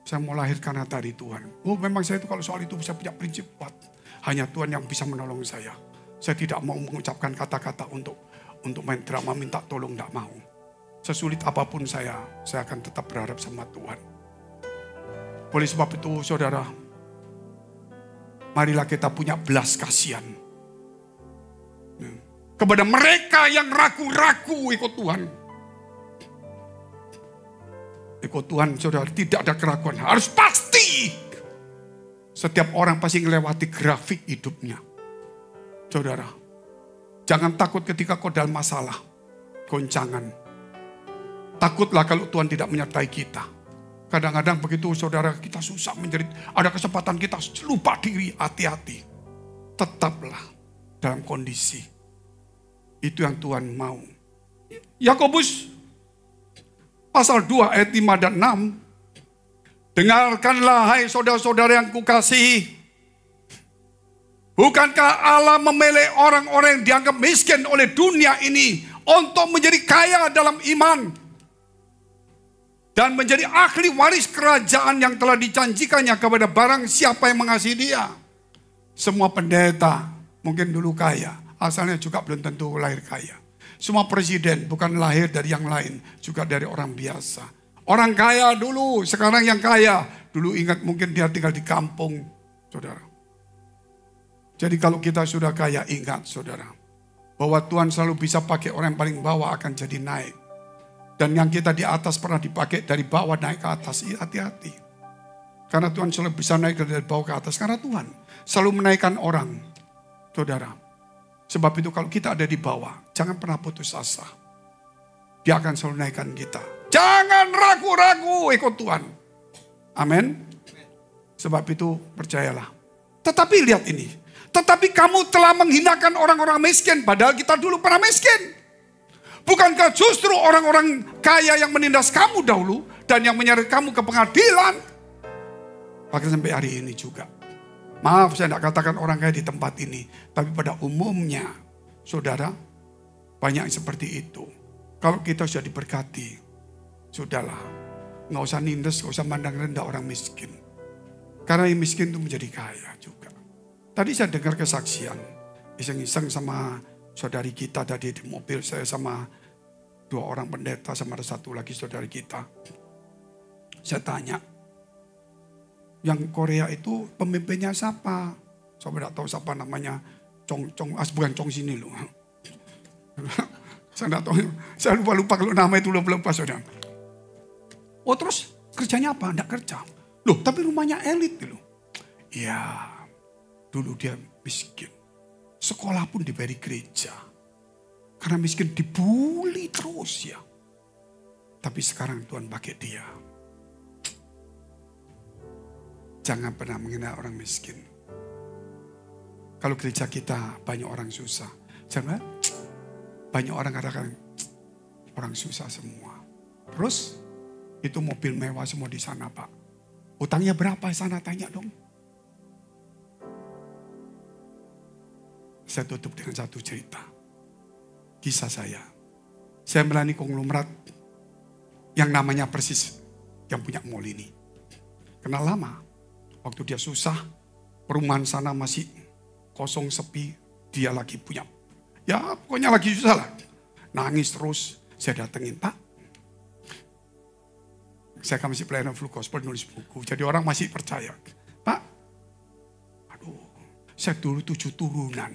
Saya mau lahir karena tadi Tuhan. Oh memang saya itu kalau soal itu bisa punya prinsip kuat. Hanya Tuhan yang bisa menolong saya. Saya tidak mau mengucapkan kata-kata untuk main drama minta tolong, tidak mau. Sesulit apapun saya akan tetap berharap sama Tuhan. Oleh sebab itu saudara, marilah kita punya belas kasihan. Kepada mereka yang ragu-ragu ikut Tuhan. Ikut Tuhan saudara, tidak ada keraguan. Harus pasti. Setiap orang pasti melewati grafik hidupnya. Saudara, jangan takut ketika kau dalam masalah. Goncangan. Takutlah kalau Tuhan tidak menyertai kita. Kadang-kadang begitu saudara kita susah menjerit. Ada kesempatan kita lupa diri, hati-hati. Tetaplah dalam kondisi. Itu yang Tuhan mau. Yakobus pasal 2 ayat 5 dan 6. Dengarkanlah hai saudara-saudara yang kukasihi. Bukankah Allah memilih orang-orang yang dianggap miskin oleh dunia ini untuk menjadi kaya dalam iman? Dan menjadi ahli waris kerajaan yang telah dijanjikannya kepada barang siapa yang mengasihi dia. Semua pendeta mungkin dulu kaya. Asalnya juga belum tentu lahir kaya. Semua presiden bukan lahir dari yang lain. Juga dari orang biasa. Orang kaya dulu, sekarang yang kaya. Dulu ingat mungkin dia tinggal di kampung. Saudara. Jadi kalau kita sudah kaya, ingat saudara. Bahwa Tuhan selalu bisa pakai orang yang paling bawah akan jadi naik. Dan yang kita di atas pernah dipakai dari bawah naik ke atas. Hati-hati. Karena Tuhan selalu bisa naik dari bawah ke atas. Karena Tuhan selalu menaikkan orang. Saudara. Sebab itu kalau kita ada di bawah. Jangan pernah putus asa. Dia akan selalu naikkan kita. Jangan ragu-ragu ikut Tuhan. Amin. Sebab itu percayalah. Tetapi lihat ini. Tetapi kamu telah menghinakan orang-orang miskin. Padahal kita dulu pernah miskin. Bukankah justru orang-orang kaya yang menindas kamu dahulu. Dan yang menyeret kamu ke pengadilan. Bahkan sampai hari ini juga. Maaf saya tidak katakan orang kaya di tempat ini. Tapi pada umumnya. Saudara. Banyak yang seperti itu. Kalau kita sudah diberkati. Sudahlah. Nggak usah nindes. Nggak usah mandang rendah orang miskin. Karena yang miskin itu menjadi kaya juga. Tadi saya dengar kesaksian. Iseng-iseng sama saudari kita tadi di mobil. Saya sama 2 orang pendeta. Sama ada 1 lagi saudari kita. Saya tanya. Yang Korea itu pemimpinnya siapa? Saya tidak tahu siapa namanya. Bukan Chong sini loh. Saya tidak tahu. Saya lupa kalau nama itu lupa saudara. Oh terus kerjanya apa? Tidak kerja. Loh tapi rumahnya elit loh. Iya. Dulu dia miskin. Sekolah pun diberi gereja. Karena miskin dibully terus ya. Tapi sekarang Tuhan pakai dia. Jangan pernah menghina orang miskin. Kalau gereja kita banyak orang susah. Jangan banyak orang katakan orang susah semua. Terus itu mobil mewah semua di sana Pak. Utangnya berapa sana tanya dong. Saya tutup dengan satu cerita. Kisah saya. Saya melayani konglomerat yang namanya persis yang punya mall ini. Kenal lama. Waktu dia susah, perumahan sana masih kosong sepi. Dia lagi punya. Ya pokoknya lagi susah lah. nangis terus. Saya datengin, Pak. Saya kan masih pelayanan Full Gospel nulis buku. Jadi orang masih percaya. Pak, aduh, saya dulu 7 turunan.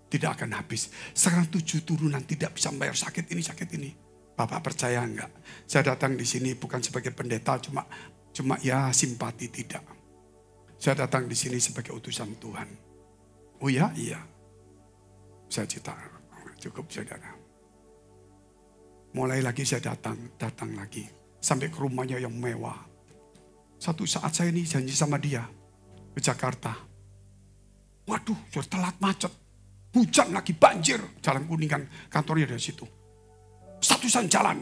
Tidak akan habis. Sekarang 7 turunan tidak bisa membayar sakit ini. Bapak percaya enggak? Saya datang di sini bukan sebagai pendeta, cuma ya simpati tidak. Saya datang di sini sebagai utusan Tuhan. Oh ya, iya. Saya cerita, cukup saudara. Mulai lagi saya datang lagi. Sampai ke rumahnya yang mewah. Satu saat saya ini janji sama dia ke Jakarta. Waduh, sudah telat macet. Hujan lagi, banjir. Jalan Kuningan, kantornya dari situ. Satu-satunya jalan.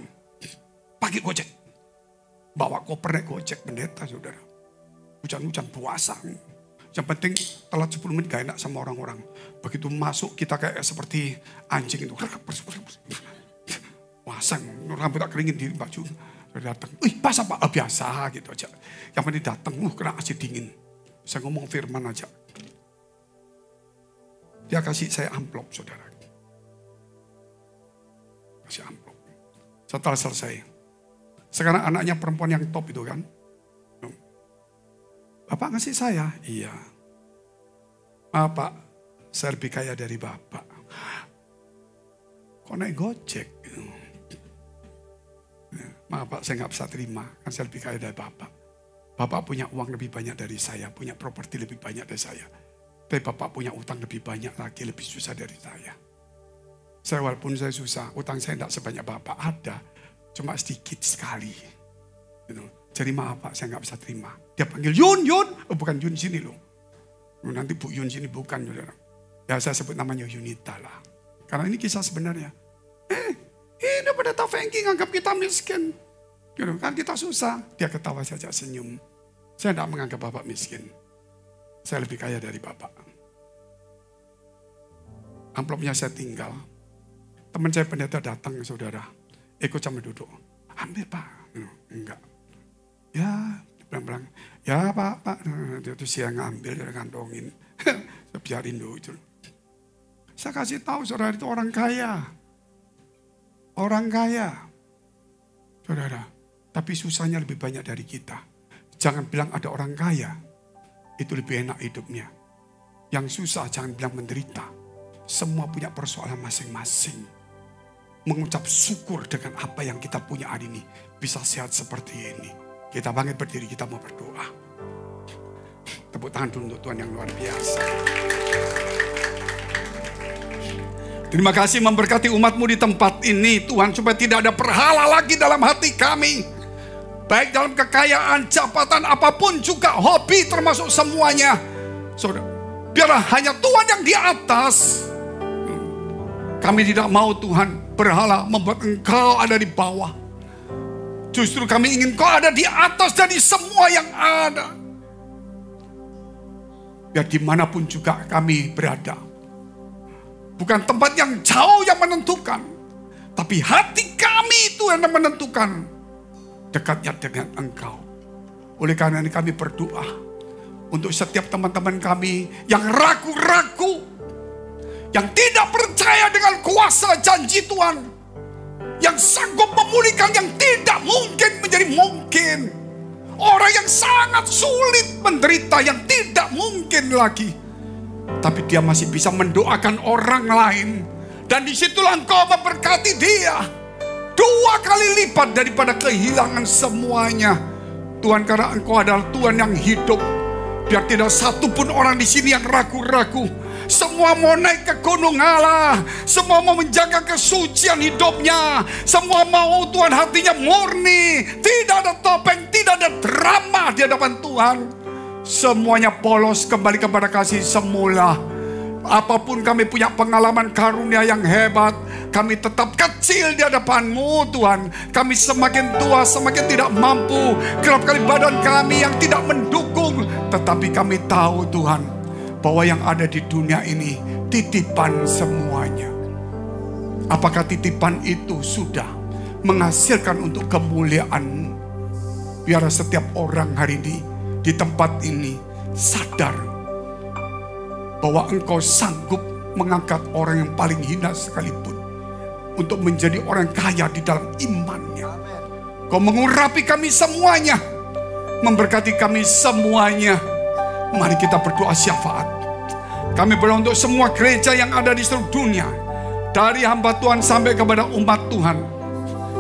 Pakai Gojek. Bawa koper naik Gojek, pendeta saudara. Hujan-hujan puasa. Yang penting telat 10 menit gak enak sama orang-orang. Begitu masuk kita kayak seperti anjing itu. Wasang, rambut tak keringin di baju. Sudah datang, pas apa? Biasa gitu aja. Yang penting datang, kena AC dingin. Saya ngomong firman aja. Dia kasih saya amplop saudara. Kasih amplop. Setelah selesai. Sekarang anaknya perempuan yang top itu kan. Bapak ngasih saya? Iya. Pak, saya lebih kaya dari Bapak. Kok naik Gojek? Maaf Pak, saya nggak bisa terima. Kan saya lebih kaya dari Bapak. Bapak punya uang lebih banyak dari saya. Punya properti lebih banyak dari saya. Tapi Bapak punya utang lebih banyak lagi. Lebih susah dari saya. Saya walaupun saya susah. Utang saya tidak sebanyak Bapak. Ada. Cuma sedikit sekali. Gitu. Jadi maaf Pak, saya nggak bisa terima. Dia panggil Yun. Oh, bukan Yun sini loh. Nanti Bu Yun sini bukan. Ya saya sebut namanya Yunita lah. Karena ini kisah sebenarnya. Ini pendeta Fengki nganggap kita miskin. Kan kita susah. Dia ketawa saja senyum. Saya tidak menganggap Bapak miskin. Saya lebih kaya dari Bapak. Amplopnya saya tinggal. Teman saya pendeta datang saudara. Ikut sama duduk. Ambil Pak. Enggak. Ya, bilang ya Pak. Itu saya ngambil, dia kantongin. Saya biarin dulu itu. Saya kasih tahu saudara itu orang kaya. Orang kaya. Saudara, tapi susahnya lebih banyak dari kita. Jangan bilang ada orang kaya. Itu lebih enak hidupnya. Yang susah jangan bilang menderita. Semua punya persoalan masing-masing. Mengucap syukur dengan apa yang kita punya hari ini. Bisa sehat seperti ini. Kita bangkit berdiri, kita mau berdoa. Tepuk tangan dulu untuk Tuhan yang luar biasa. Terima kasih memberkati umat-Mu di tempat ini Tuhan. Supaya tidak ada berhala lagi dalam hati kami. Baik dalam kekayaan, jabatan, apapun juga, hobi termasuk semuanya. Saudara, biarlah hanya Tuhan yang di atas. Kami tidak mau Tuhan berhala membuat Engkau ada di bawah. Justru kami ingin Kau ada di atas dari semua yang ada. Biar dimanapun juga kami berada. Bukan tempat yang jauh yang menentukan. Tapi hati kami itu yang menentukan. Dekatnya dengan Engkau. Oleh karena ini kami berdoa. Untuk setiap teman-teman kami yang ragu-ragu. Yang tidak percaya dengan kuasa janji Tuhan. Yang sanggup memulihkan yang tidak mungkin menjadi mungkin. Orang yang sangat sulit menderita yang tidak mungkin lagi. Tapi dia masih bisa mendoakan orang lain. Dan disitulah Engkau memberkati dia. 2 kali lipat daripada kehilangan semuanya. Tuhan, karena Engkau adalah Tuhan yang hidup. Biar tidak satu pun orang di sini yang ragu-ragu. Semua mau naik ke gunung Allah. Semua mau menjaga kesucian hidupnya. Semua mau Tuhan hatinya murni. Tidak ada topeng, tidak ada drama di hadapan Tuhan. Semuanya polos kembali kepada kasih semula. Apapun kami punya pengalaman karunia yang hebat, kami tetap kecil di hadapan-Mu Tuhan. Kami semakin tua, semakin tidak mampu. Kerap kali badan kami yang tidak mendukung. Tetapi kami tahu Tuhan, bahwa yang ada di dunia ini titipan semuanya. Apakah titipan itu sudah menghasilkan untuk kemuliaan-Mu? Biar setiap orang hari ini di tempat ini sadar bahwa Engkau sanggup mengangkat orang yang paling hina sekalipun. untuk menjadi orang kaya di dalam imannya. Kau mengurapi kami semuanya, memberkati kami semuanya. Mari kita berdoa syafaat. Kami berdoa untuk semua gereja yang ada di seluruh dunia, dari hamba Tuhan sampai kepada umat Tuhan.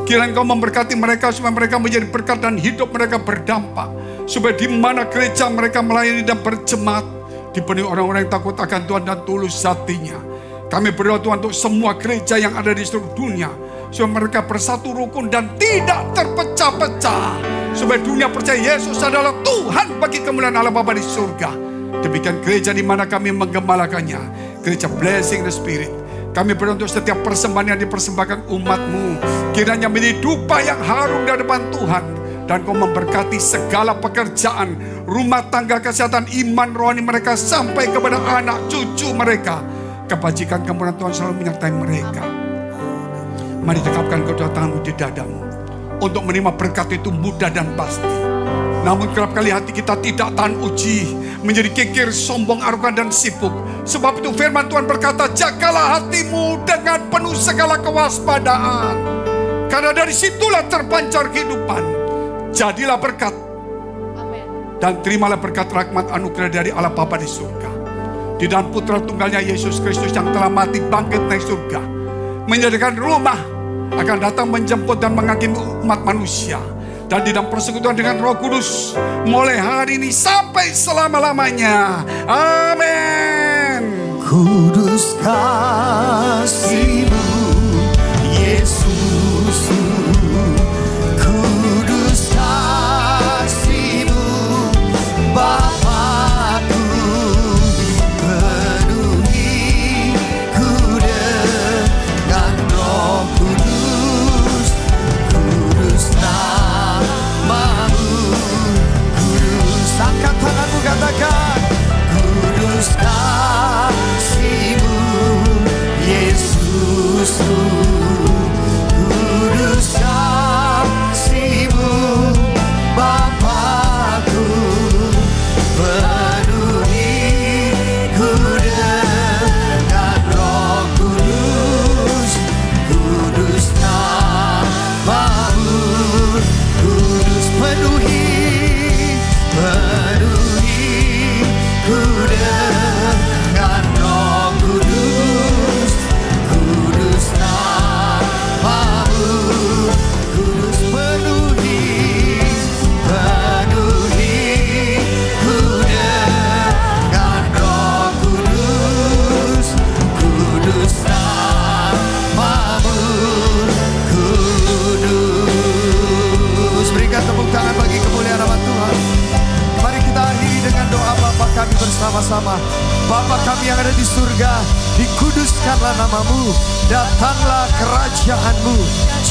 Kiranya Engkau memberkati mereka supaya mereka menjadi berkat dan hidup mereka berdampak. Supaya di mana gereja mereka melayani dan berjemaat, dipenuhi orang-orang yang takut akan Tuhan dan tulus hatinya. Kami berdoa Tuhan untuk semua gereja yang ada di seluruh dunia, supaya mereka bersatu rukun dan tidak terpecah-pecah. Supaya dunia percaya Yesus adalah Tuhan bagi kemuliaan Allah Bapa di surga. Demikian gereja di mana kami menggembalakannya, gereja Blessing the Spirit. Kami berdoa untuk setiap persembahan yang dipersembahkan umat-Mu, kiranya menjadi dupa yang harum di hadapan Tuhan. Dan Kau memberkati segala pekerjaan, rumah tangga, kesehatan, iman rohani mereka, sampai kepada anak cucu mereka. Kebajikan kemuliaan Tuhan selalu menyertai mereka. Mari dekapkan kedua tanganmu di dadamu. Untuk menerima berkat itu mudah dan pasti. Namun kerap kali hati kita tidak tahan uji, menjadi kikir, sombong, arogan dan sibuk. Sebab itu firman Tuhan berkata, jagalah hatimu dengan penuh segala kewaspadaan, karena dari situlah terpancar kehidupan. Jadilah berkat. Amen. Dan terimalah berkat rahmat anugerah dari Allah Bapa di surga, di dalam putra tunggalnya Yesus Kristus yang telah mati bangkit naik surga, menyediakan rumah akan datang menjemput dan menghakimi umat manusia. Dan di dalam persekutuan dengan Roh Kudus, mulai hari ini sampai selama-lamanya. Amin. Kudus kasih-Mu, Yesus. Kudus kasih-Mu, Bapakku. Penuhi ku dengan Roh Kudus. Kudus namamu, kudus. Angkat tanganmu, katakan, kudus kasih-Mu, Yesus. Kudus kasih-Mu, Bapakku. Penuhi ku dengan Roh Kudus. Kudus namamu, kudus. Penuhi ku dengan Roh Kudus. Kudus namamu, kudus. Penuhi ku dengan Roh Kudus. Kudus namamu, kudus. Berikan tepuk tangan bagi kemuliaan nama Tuhan. Mari kita akhiri dengan doa Bapa kami bersama-sama. Bapa kami yang ada di surga, dikuduskanlah namamu, datanglah kerajaan-Mu,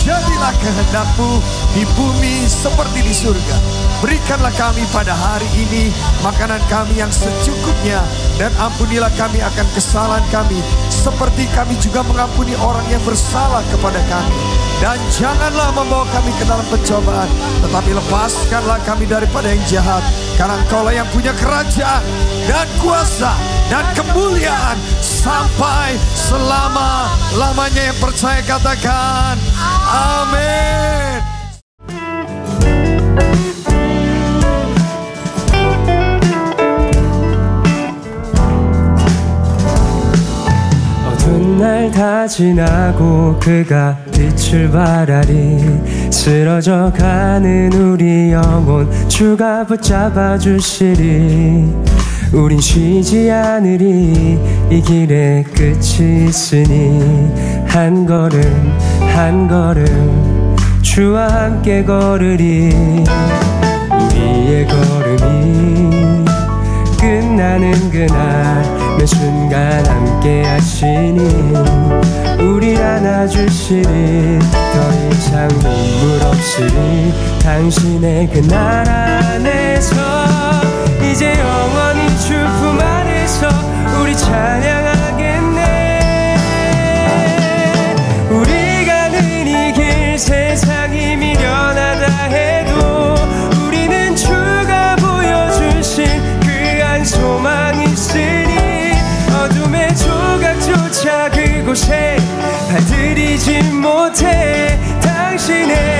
jadilah kehendak-Mu di bumi seperti di surga. Berikanlah kami pada hari ini makanan kami yang secukupnya, dan ampunilah kami akan kesalahan kami, seperti kami juga mengampuni orang yang bersalah kepada kami. Dan janganlah membawa kami ke dalam pencobaan, tetapi lepaskanlah kami daripada yang jahat. Karena Engkaulah yang punya kerajaan dan kuasa dan kemuliaan sampai selama-lamanya. Yang percaya katakan amin. 어두운 날 다 지나고 그가 빛을 발하리. 쓰러져 가는 우리 영혼 주가 붙잡아 주시리. 우린 쉬지 않으리. 이 길에 끝이 있으니 한 걸음 한 걸음 주와 함께 걸으리. 우리의 걸음이 끝나는 그날 매 순간 함께 하시니 우릴 안아주시리. 더 이상 눈물 없으리. 당신의 그 나라 안에서 이제 영원히 주 품 안에서 우리 찬양하겠네. 우리 가는 이 길 세상이 미련하다 해도 우리는 주가 보여주신 그 한 소망이 있으니 어둠의 조각조차 그곳에 발들이지 못해 당신의